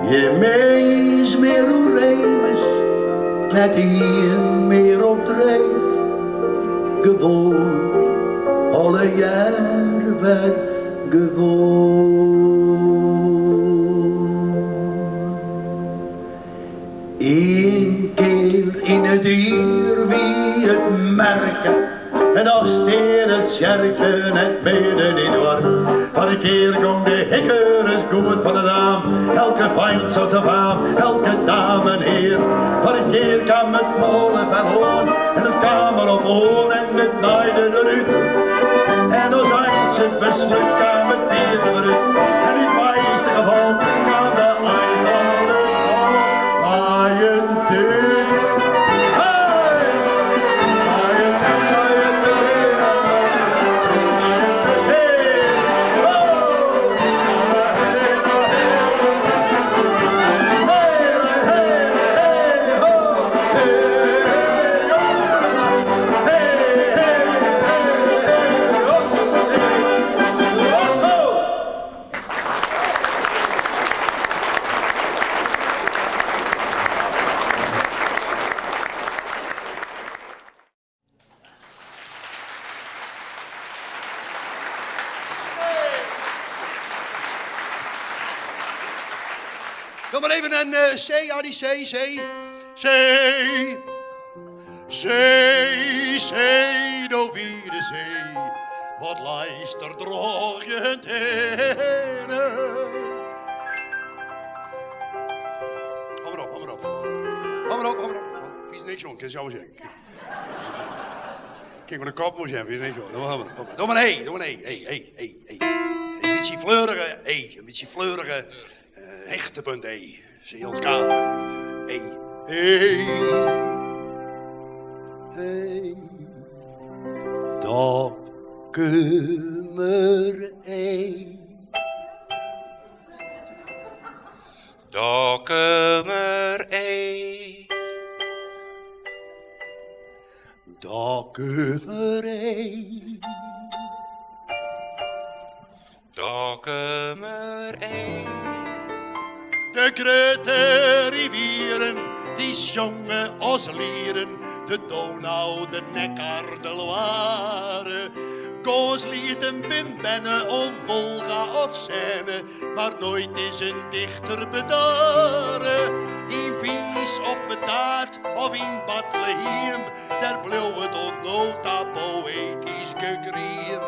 Je mees meer hoe remes, net hier meer op dreef, gewoon. Alle jaren werd gewoon. Eén keer in het uur wie het merken, en als steer het sjerken het midden in de war. Van een keer komt de hikker is goed van de naam, elke fijn zo te faam, elke dame en heer. Van een keer kwam het molen verloren en het kamer op on en het naaide eruit. En als hij zijn besluit kan met bier verrukt. En in het meeste geval kan de eilander maaien tegen. Doe maar even een C, Adi, C. Zee, do wie de zee. Wat lijster droog je het heen. Hou maar op. Vies niks, jongen, kan je zo zeggen. Kijk maar de kop moet je hebben, vies niks, jongen. Doe maar een. Een beetje fleurige, hechtepunt, zie ons K. Dokkumer, Dokkumer, Dokkumer, Dokkumer, De grote rivieren, die zongen als lieren. De Donau, de Neckar, de Loire. Koos lieten Pim Benne of Volga of Seine. Maar nooit is een dichter bedaren. In Vies of Bedaard of in Bethlehem. Daar bleef het onnota poëtisch gekriem.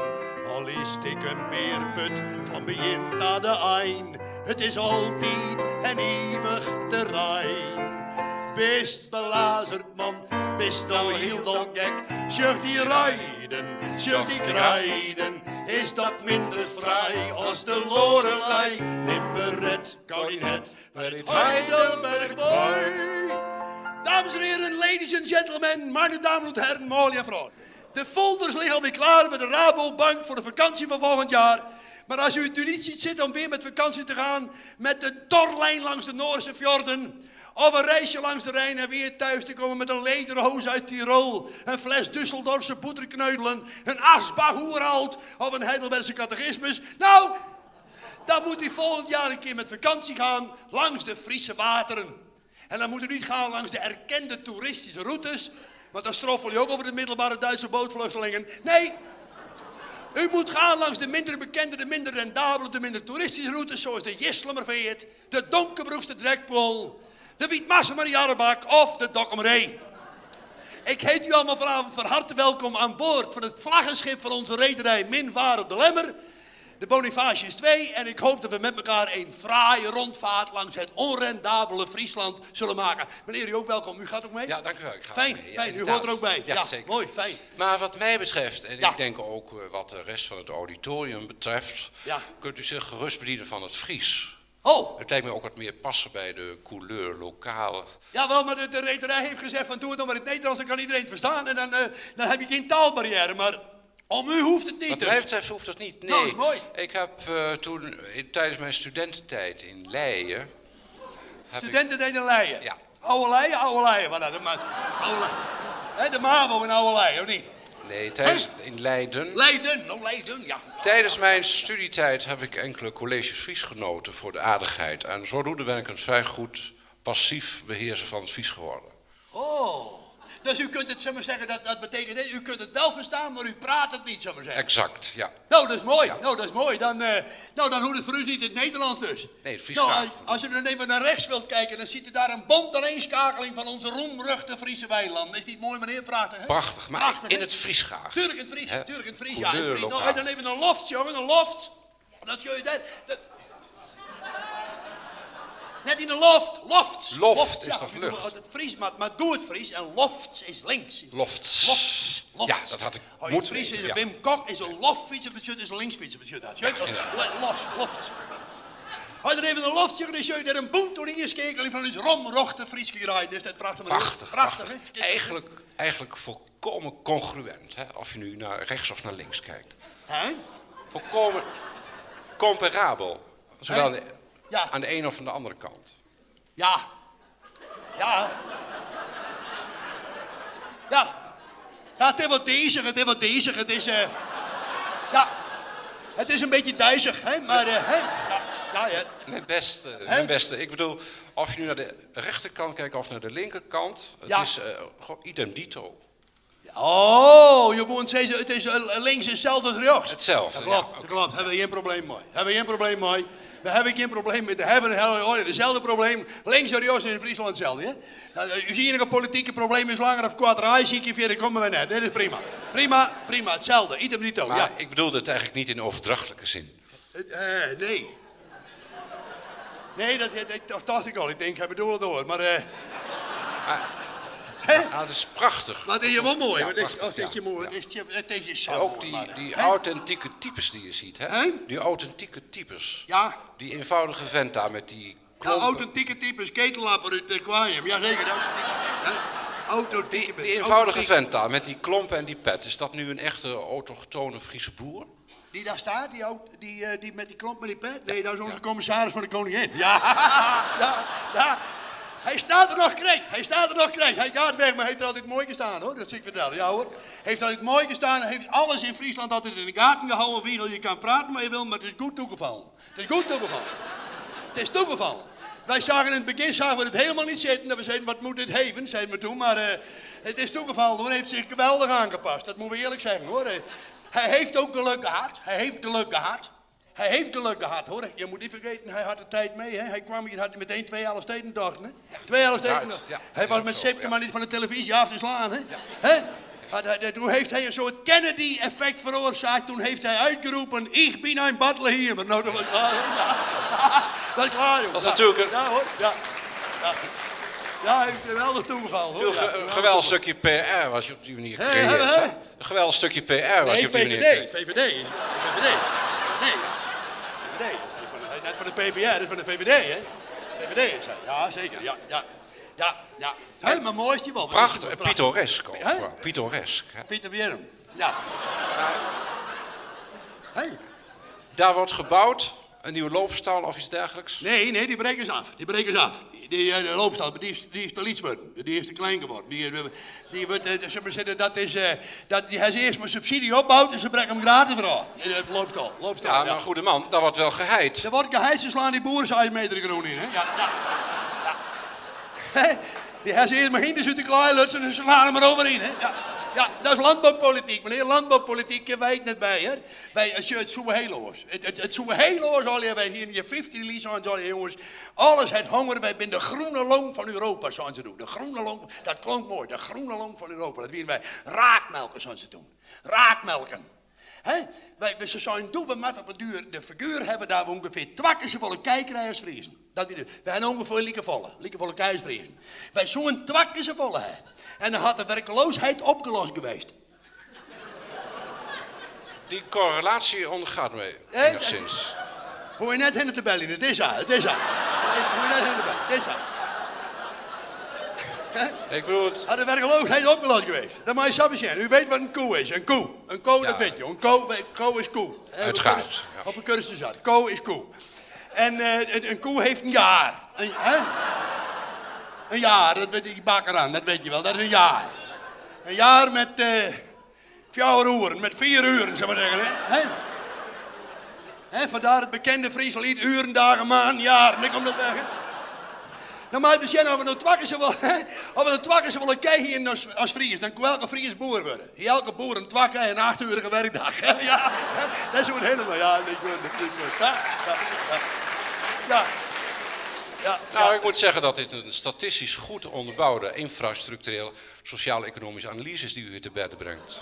Al is ik een beerput van begin tot de eind. Het is altijd en eeuwig de Rijn. Best belazerd man, best al heel dan gek. Zult die rijden, zult die krijden. Is dat minder vrij als de Lorelei. Limberet, Gaudinet, het Heidelberg boy. Dames en heren, ladies and gentlemen, meine dames en heren, mooie vrouwen. De folders liggen alweer klaar bij de Rabobank voor de vakantie van volgend jaar. Maar als u het nu niet ziet zitten om weer met vakantie te gaan met een torlijn langs de Noorse fjorden, of een reisje langs de Rijn en weer thuis te komen met een lederhoos uit Tirol, een fles Düsseldorfse boeterkneudelen, een Asbach Oeralt of een Heidelbergse catechismus. Nou, dan moet u volgend jaar een keer met vakantie gaan langs de Friese wateren. En dan moet u niet gaan langs de erkende toeristische routes, want dan stroffel je ook over de middelbare Duitse bootvluchtelingen. Nee, u moet gaan langs de minder bekende, de minder rendabele, de minder toeristische routes, zoals de Jisselmerveet, de Donkerbroekse Drekpool, de Wietmassemer of de Dokkumeree. Ik heet u allemaal vanavond van harte welkom aan boord van het vlaggenschip van onze rederij Minvaar op de Lemmer, de Bonifacius 2. En ik hoop dat we met elkaar een fraaie rondvaart langs het onrendabele Friesland zullen maken. Meneer, u ook welkom. U gaat ook mee? Ja, dank u wel. Ik ga Fijn, mee. fijn. Ja, U hoort er ook bij. Ja, zeker. Mooi, fijn. Maar wat mij betreft, en Ja. ik denk ook wat de rest van het auditorium betreft, Ja. kunt u zich gerust bedienen van het Fries. Oh, Het lijkt me ook wat meer passen bij de couleur lokale. jawel, maar de rederij heeft gezegd van doe het dan maar in het Nederlands, dan kan iedereen het verstaan. En dan heb je geen taalbarrière, maar om u hoeft het niet. Wat Dus. mij betreft hoeft dat niet. Nee, Nou, dat is mooi. Ik heb toen tijdens mijn studententijd in Leiden. Studenten deden Leiden. Ja. Oude Leiden. Wat dat? De MAVO in Oude Leiden, of niet? Nee, in Leiden. Leiden, ja. Tijdens mijn studietijd heb ik enkele colleges Fries genoten voor de aardigheid. En zodoende ben ik een vrij goed passief beheerser van het Fries geworden. Oh, dus u kunt het, zeg maar zeggen, dat betekent dit, u kunt het wel verstaan, maar u praat het niet, zeg maar zeggen. Exact, ja. Nou, dat is mooi. Ja. Nou, dat is mooi. Dan hoeft het voor u niet in het Nederlands dus. Nee, het Fries Nou, graag. als u dan even naar rechts wilt kijken, dan ziet u daar een bont aaneenschakeling van onze roemruchte Friese weilanden. Is niet mooi, meneer, praten? Hè? Prachtig, maar Prachtig, in hè? het Fries graag. Tuurlijk in het Fries, Hè? tuurlijk in het Fries. Ja, in het Couleur Fries. lokaal. Nou, dan even een loft, jongen, een loft. Dat kun je net in een loft. Loft is ja, toch ik bedoel, lucht? Het Fries, maar doe het Fries. En lofts is links. Lofts. Lofts. Ja, dat had ik Oh, moeten Fries is weten, een ja. Wim Kok is een loffietser, is een linksfietser. Lofts. Hij er even een loftje gezet en een boem toen ingeskeken van iets romrocht het Fries geraaid. Dus dat is prachtig. Prachtig. Hè? Eigenlijk volkomen congruent, hè? Of je nu naar rechts of naar links kijkt. Hè? Volkomen comparabel. Zowel Hè? Ja. aan de ene of aan de andere kant. Ja. Ja, het is wat dezig, het is, ja, het is een beetje duizig, hè, maar, hè, ja. Mijn beste. Ik bedoel, of je nu naar de rechterkant kijkt of naar de linkerkant, het Ja. is gewoon idem dito. Oh, je moet zeggen, het is links hetzelfde als rechts. Hetzelfde, Dat klopt, ja, dat klopt. Hebben we geen probleem mee. We hebben geen probleem met de heaven en hell. Oh, hetzelfde probleem. Links en rechts in Friesland hetzelfde. Hè? Nou, je ziet een politieke probleem is langer of kwaad zie ik verder komen we net. Dit is prima. Prima. Hetzelfde. Idem dito. Maar Ja. ik bedoelde het eigenlijk niet in overdrachtelijke zin. Nee. Nee, dat dacht ik al. Ik denk, hij bedoelt het door. Maar, hè? Het is prachtig. Maar het is je wel mooi. Ja, Het is prachtig, je mooi. Het is je zo En ook mooi, die, maar, die hè? authentieke types die je ziet, hè? Hè? Die authentieke types. Ja. Die eenvoudige vent daar met die Ja, klompen. authentieke types, ketelapper uit Kwaaium. Jazeker, authentieke. Die eenvoudige vent daar met die klompen en die pet. Is dat nu een echte autochtone Friese boer? Die daar staat, die met die klomp met die pet? Nee, dat is onze commissaris van de koningin. Ja. Hij staat er nog correct. Hij gaat weg, maar hij heeft er altijd mooi gestaan, hoor. Dat zie ik vertellen. Ja, hoor. Heeft altijd mooi gestaan. Hij heeft alles in Friesland altijd in de gaten gehouden. Wiegel, je kan praten wat je wil, maar het is goed toegevallen. Het is toegevallen. Wij zagen in het begin we het helemaal niet zitten. Dat we zeiden, wat moet dit heven, zeiden we toen. Maar het is toegevallen, hoor. Hij heeft zich geweldig aangepast. Dat moeten we eerlijk zeggen, hoor. Hij heeft ook geluk gehad. Hoor. Je moet niet vergeten, hij had de tijd mee. Hè. Hij kwam hier, had hij meteen 2 Elfstedentochten. Hè. 2 Elfstedentochten. Ja, Hij was is met ook zo, Sipke ja. maar niet van de televisie af te slaan. Hè. Hè? Toen heeft hij een soort Kennedy-effect veroorzaakt. Toen heeft hij uitgeroepen, ik ben een Bethlehemer. Nou, dat was klaar. Dat is klaar, joh. Dat is natuurlijk een- Ja, hoor. Ja, hij heeft geweldig toegevallen, hoor. Natuurlijk Ja, een geweldig stukje PR was je op die manier gecreëerd. hè? Hè? Een geweldig stukje PR was je op die manier VVD. gecreëerd. Nee. Net van de PPR, dat is van de VVD, hè? VVD is hij. Ja, zeker. Ja. Helemaal mooi is die wel. Prachtig, pittoresk ook. Hè? Pittoresk. Hè? Pieter Wierm. Ja. Hey. Daar wordt gebouwd, een nieuwe loopstal of iets dergelijks. Nee, die breken ze af. Die loopstal, die is te liet worden. Die is te klein geworden. Die wordt, zullen we zeggen, die heeft eerst maar subsidie opbouwt en ze brengen hem gratis voor. Loopstal. Ja, maar goede man, daar wordt wel geheid. Er wordt geheid, ze slaan die boeren zijn meter groen in, hè? Ja. Die heeft eerst maar hinders uit de klaai lutsen en ze slaan hem er overheen, hè? Ja, dat is landbouwpolitiek, meneer. Landbouwpolitiek wij het net bij, hè? Het zoe heel oors. Het zoe heel oors, al wij hier in je 50 release aan, al jongens. Alles het honger, wij zijn de groene long van Europa, zo'n ze doen. De groene long, dat klonk mooi, de groene long van Europa. Dat willen wij raakmelken, zo'n ze doen. Raakmelken. He? Ze zijn doen met op het duur. De figuur hebben daar ongeveer 2 keer zoveel kijkrijers vriezen. We hebben ongeveer liekevolle kijkersvriezen. Wij zo'n 2 keer zoveel hebben. En dan had de werkloosheid opgelost geweest. Die correlatie ondergaat mij enigszins. Hoe je net in de bellen, het is haar. Hoe je net in de bellen, het is haar. Ik bedoel het. Had de werkloosheid opgelost geweest. Dan moet je zelf zien. U weet wat een koe is. Een koe, dat weet je. Een koe is koe. Uiteraard, ja. Op een cursus zat. Koe is koe. En een koe heeft een jaar. Een jaar, dat weet die bakker aan, dat weet je wel. Dat is een jaar. Een jaar met 4 uren, met 4 uren, zullen we zeggen. Hè? Vandaar het bekende Friese lied, uren, dagen, maanden, jaren. Ik kom dat weg, hè? Dan moet je zien of we de twakken willen kijken als Fries. Dan kan elke Fries boer worden. Elke boer een twakke en een 8-urige werkdag. Ja, dat is hoe het helemaal. Ja, niet goed. Ja. Nou, ik moet zeggen dat dit een statistisch goed onderbouwde, infrastructureel, sociaal-economische analyse is die u hier te bedden brengt.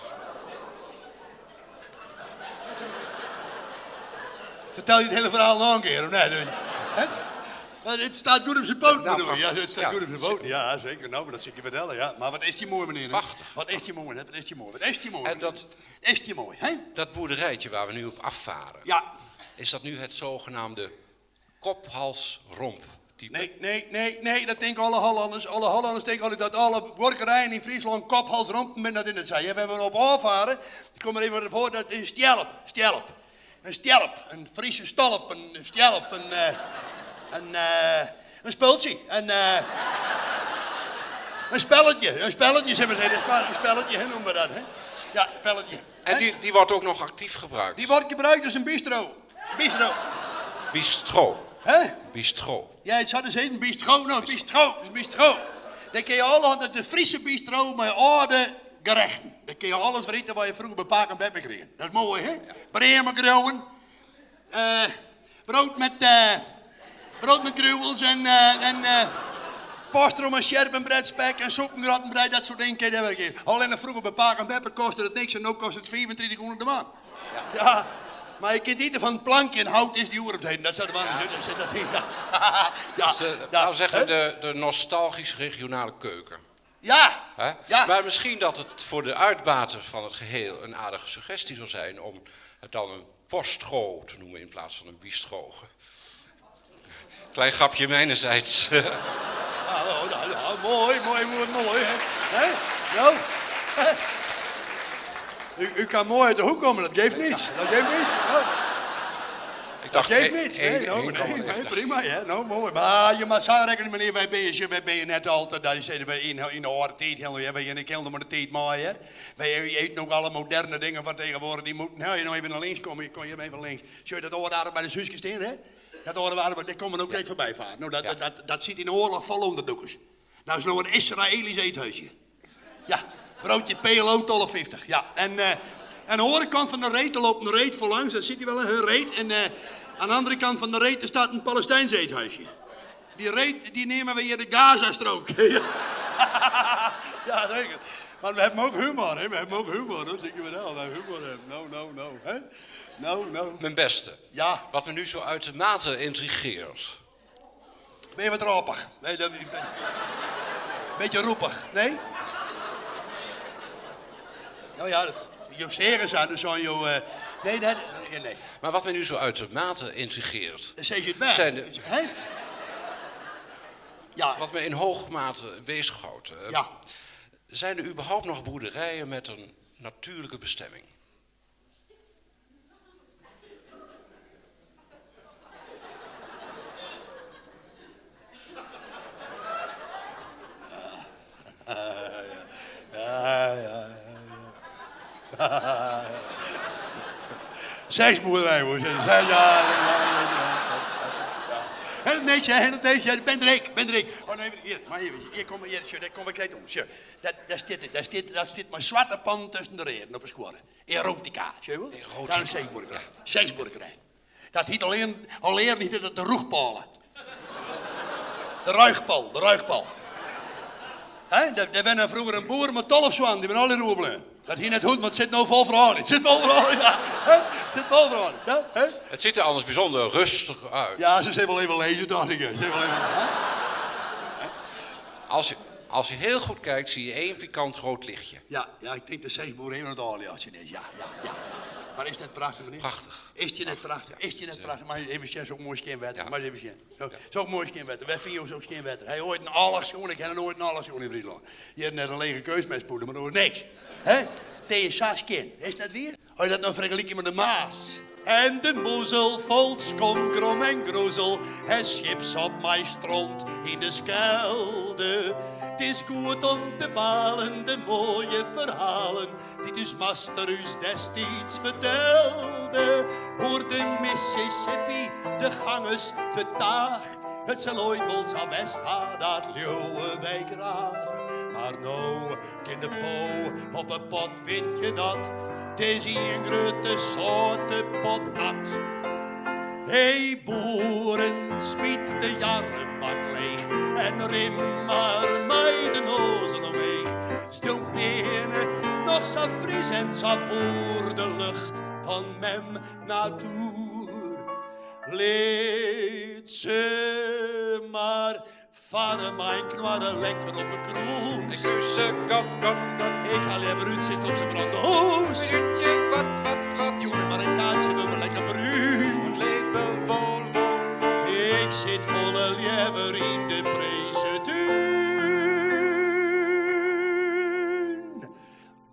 Vertel je het hele verhaal nog een keer, of nee? Maar het staat goed op zijn poot, Nou, bedoel je? Ja, prachtig. het staat Ja, goed op zijn poot. Ja, zeker. Nou, maar dat zit je vertellen, ja. Maar wat is die mooi, meneer? Prachtig. Wat is die mooi, hè? Wat is die mooi? Wat is die mooi? En dat- Is die mooi, hè? Dat boerderijtje waar we nu op afvaren, Ja. is dat nu het zogenaamde kop-hals-romp type? Nee, dat denken alle Hollanders. Alle Hollanders denken altijd dat alle workerijen in Friesland kop, hals, romp met dat in het zijn. We op afvaren, ik kom er even voor, dat is stjelp. Een stjelp, een Friese stolp, een stjelp, een spultje, een spelletje, zeg maar zeggen. Een spelletje, hè, noemen we dat, hè? Ja, spelletje. En die wordt ook nog actief gebruikt? Die wordt gebruikt als een bistro. Bistro. Hè? Bistro. Ja, het zou dus heten bistro. Nou, bistro. Dan kun je alle, de Friese bistro met oude gerechten. Dan kun je alles eten wat je vroeger bij Paak en Beppe kreeg. Dat is mooi, hè? Bremerkroon. Brood met kruwels en pastrom en sjerp en bredspek en soepengrattenbreid, dat soort dingen kun je hebben gegeven. Alleen vroeger bij Paak en Beppe kostte het niks en nu kost het 2500 de maand. Ja. Maar je kunt eten van het plankje en hout is die oer op het heden. Dat zou de man zeggen. Dus laten we zeggen de nostalgische regionale keuken. Ja. Hè? Ja. Maar misschien dat het voor de uitbater van het geheel een aardige suggestie zou zijn om het dan een postro te noemen in plaats van een bistro. Klein grapje mijnerzijds. Ja, mooi. Hè? Nou. U kan mooi uit de hoek komen, dat geeft niets. Dat geeft niets. Nou. Dat geeft niets. Nee, prima, ja. Nou, mooi. Maar je moet zo rekenen, meneer, wij ben je net altijd, dat zeiden wij in de oude tijd, wij in de kelder maar de tijd maaien. Wij eten ook alle moderne dingen van tegenwoordig, die moeten, nou, je nou even naar links komen, kon je even links. Zul je dat oude bij de zusjes staan, hè? Dat oude aardappel, daar komen we ook even voorbij varen. Nou, dat zit in de oorlog vol onderdoekers. Nou is nou een Israëlisch eethuisje. Ja, broodje PLO, $12,50. Ja, en aan de andere kant van de reet, er loopt een reet voorlangs, daar zit hij wel een reet. En aan de andere kant van de reet, er staat een Palestijns eethuisje. Die reet, die nemen we hier de Gazastrook. Ja, zeker. Maar we hebben ook humor, hè. We hebben ook humor, dat zeg je wel. We hebben humor, nou, hè. Nou. Mijn beste. Ja. Wat me nu zo uitermate intrigeert. Ben je wat ropig? Nee, beetje roepig, nee? Nou ja, je zeggen ze, dus zo'n nee. Maar wat me nu zo uitermate intrigeert. Dan zeg je het bij. Hè? Ja. Wat me in hoge mate bezighoudt. Ja. Zijn er überhaupt nog boerderijen met een natuurlijke bestemming? Ja. Seksboerderij, hoor. Ja. Nee, ben er ik. Oh nee, hier, kom ik kijk om. Daar zit mijn zwarte pan tussen de reden op een square. Erotica, zie je wel? Dat is een seksboerderij. Dat heet alleen niet de roegpalen. De ruigpal. Daar ben vroeger een boer met 12 zwan, die ben al in roebelen. Dat hier net goed, maar het zit nou vol verhaal. Het zit vol verhaal, ja. Het zit vol verhaal, ja. Het ziet er anders bijzonder rustig uit. Ja, ze zijn wel even lezen, dacht ik. Als je heel goed kijkt, zie je één pikant rood lichtje. Ja, ik denk de seksboer helemaal het aliasje is. Ja. Maar is dat prachtig, meneer? Prachtig. Is je net prachtig? Maar even zien, zo'n mooi scheenwetter. Ja. Maar even zien. Zo'n mooi scheenwetter. Wij vinden zo'n scheenwetter. Hij ooit een allochschoen, ik heb nooit een allochschoen in Friesland. Je hebt net een lege keusmestpoeder, maar er wordt niks. Hè? Tegen Saskin. Is dat weer? Als je dat nou vergelijkt met de Maas. En de moezel vol skom, krom en groezel. Het schips op mijn strand in de Schelde. Het is goed om te balen, de mooie verhalen. Dit is Masterus destijds vertelde. Hoor de Mississippi, de Ganges, de Taag. Het zal ooit wel aan West gaan, dat leeuwen wij graag. Maar nou, in de po, op een pot vind je dat. Het is hier een grote zoute pot nat. Hey boeren, smiet de jarrenbak leeg. En rim maar mij de nozel omheen. Stilt neer, nog zo fris en zo poer de lucht van mijn natuur. Leed ze Vader mijn knorren lekker op een Ik kroes. kusse kat, kat, kat. Ik ga liever uit zitten op zijn brande hoes. Minuutje, wat. Stuur maar een kaartje, we maar lekker bruin. Het leven vol. Ik zit volle liever in de prezentuin.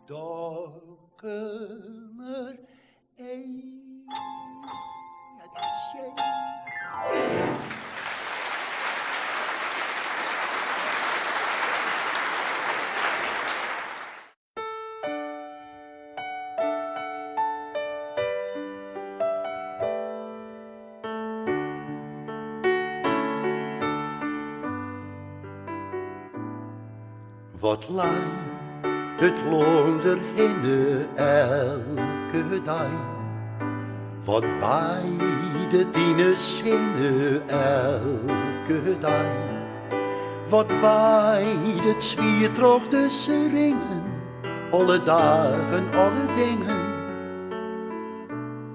Dokkemer één. Ja, het is jij. Wat laai het loon er hinne elke dag. Wat bij de tienen zinnen elke dag. Wat waait het zwiertrog tussen ringen. Alle dagen, alle dingen.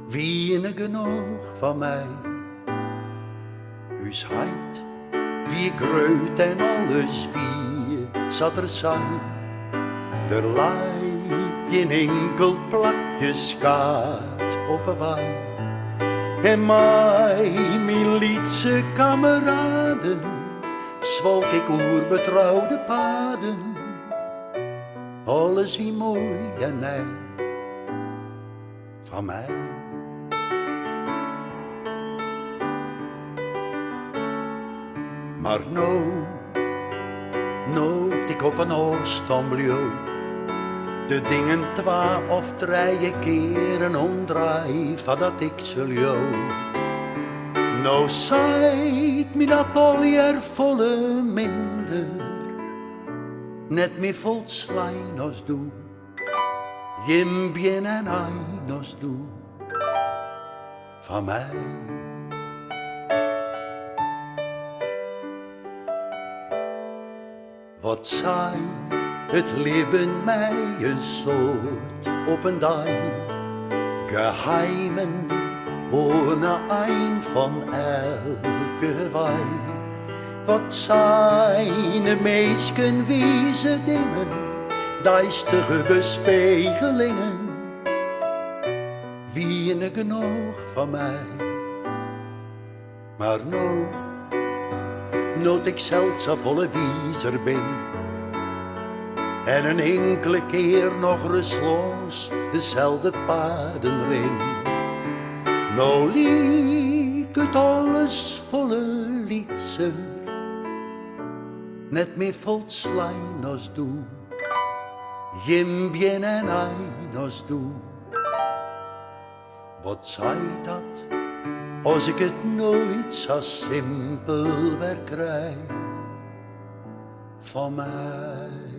Wie genoeg van mij. Us heid, wie groot en alles wie zat er zijn. Er lei geen enkel plakje skaat op een wei. En mij, mijn lietse kameraden, zwalk ik oer betrouwde paden. Alles wie mooi en nee van mij. Maar nooit ik op een oorstomblio. De dingen 2 of 3 keren omdraai, voordat ik zul jou. Nou zijt me dat al jaar volle minder, net meer vol slijn als doe. Jim bien en ein als doe, van mij. Wat zei het leven mij een soort op een dag. Geheimen ohne een van elke wei. Wat zijn de meesken wieze dingen, duistere bespiegelingen. Wie genoeg van mij, maar nooit ik zelfs een volle wiezer ben. En een enkele keer nog rustloos dezelfde paden ren. Nou liek het alles volle liedser, net meer vol slijn als doe. Jim bien en ein als doe. Wat zei dat? Als ik het nooit zo simpel weer krijg van mij.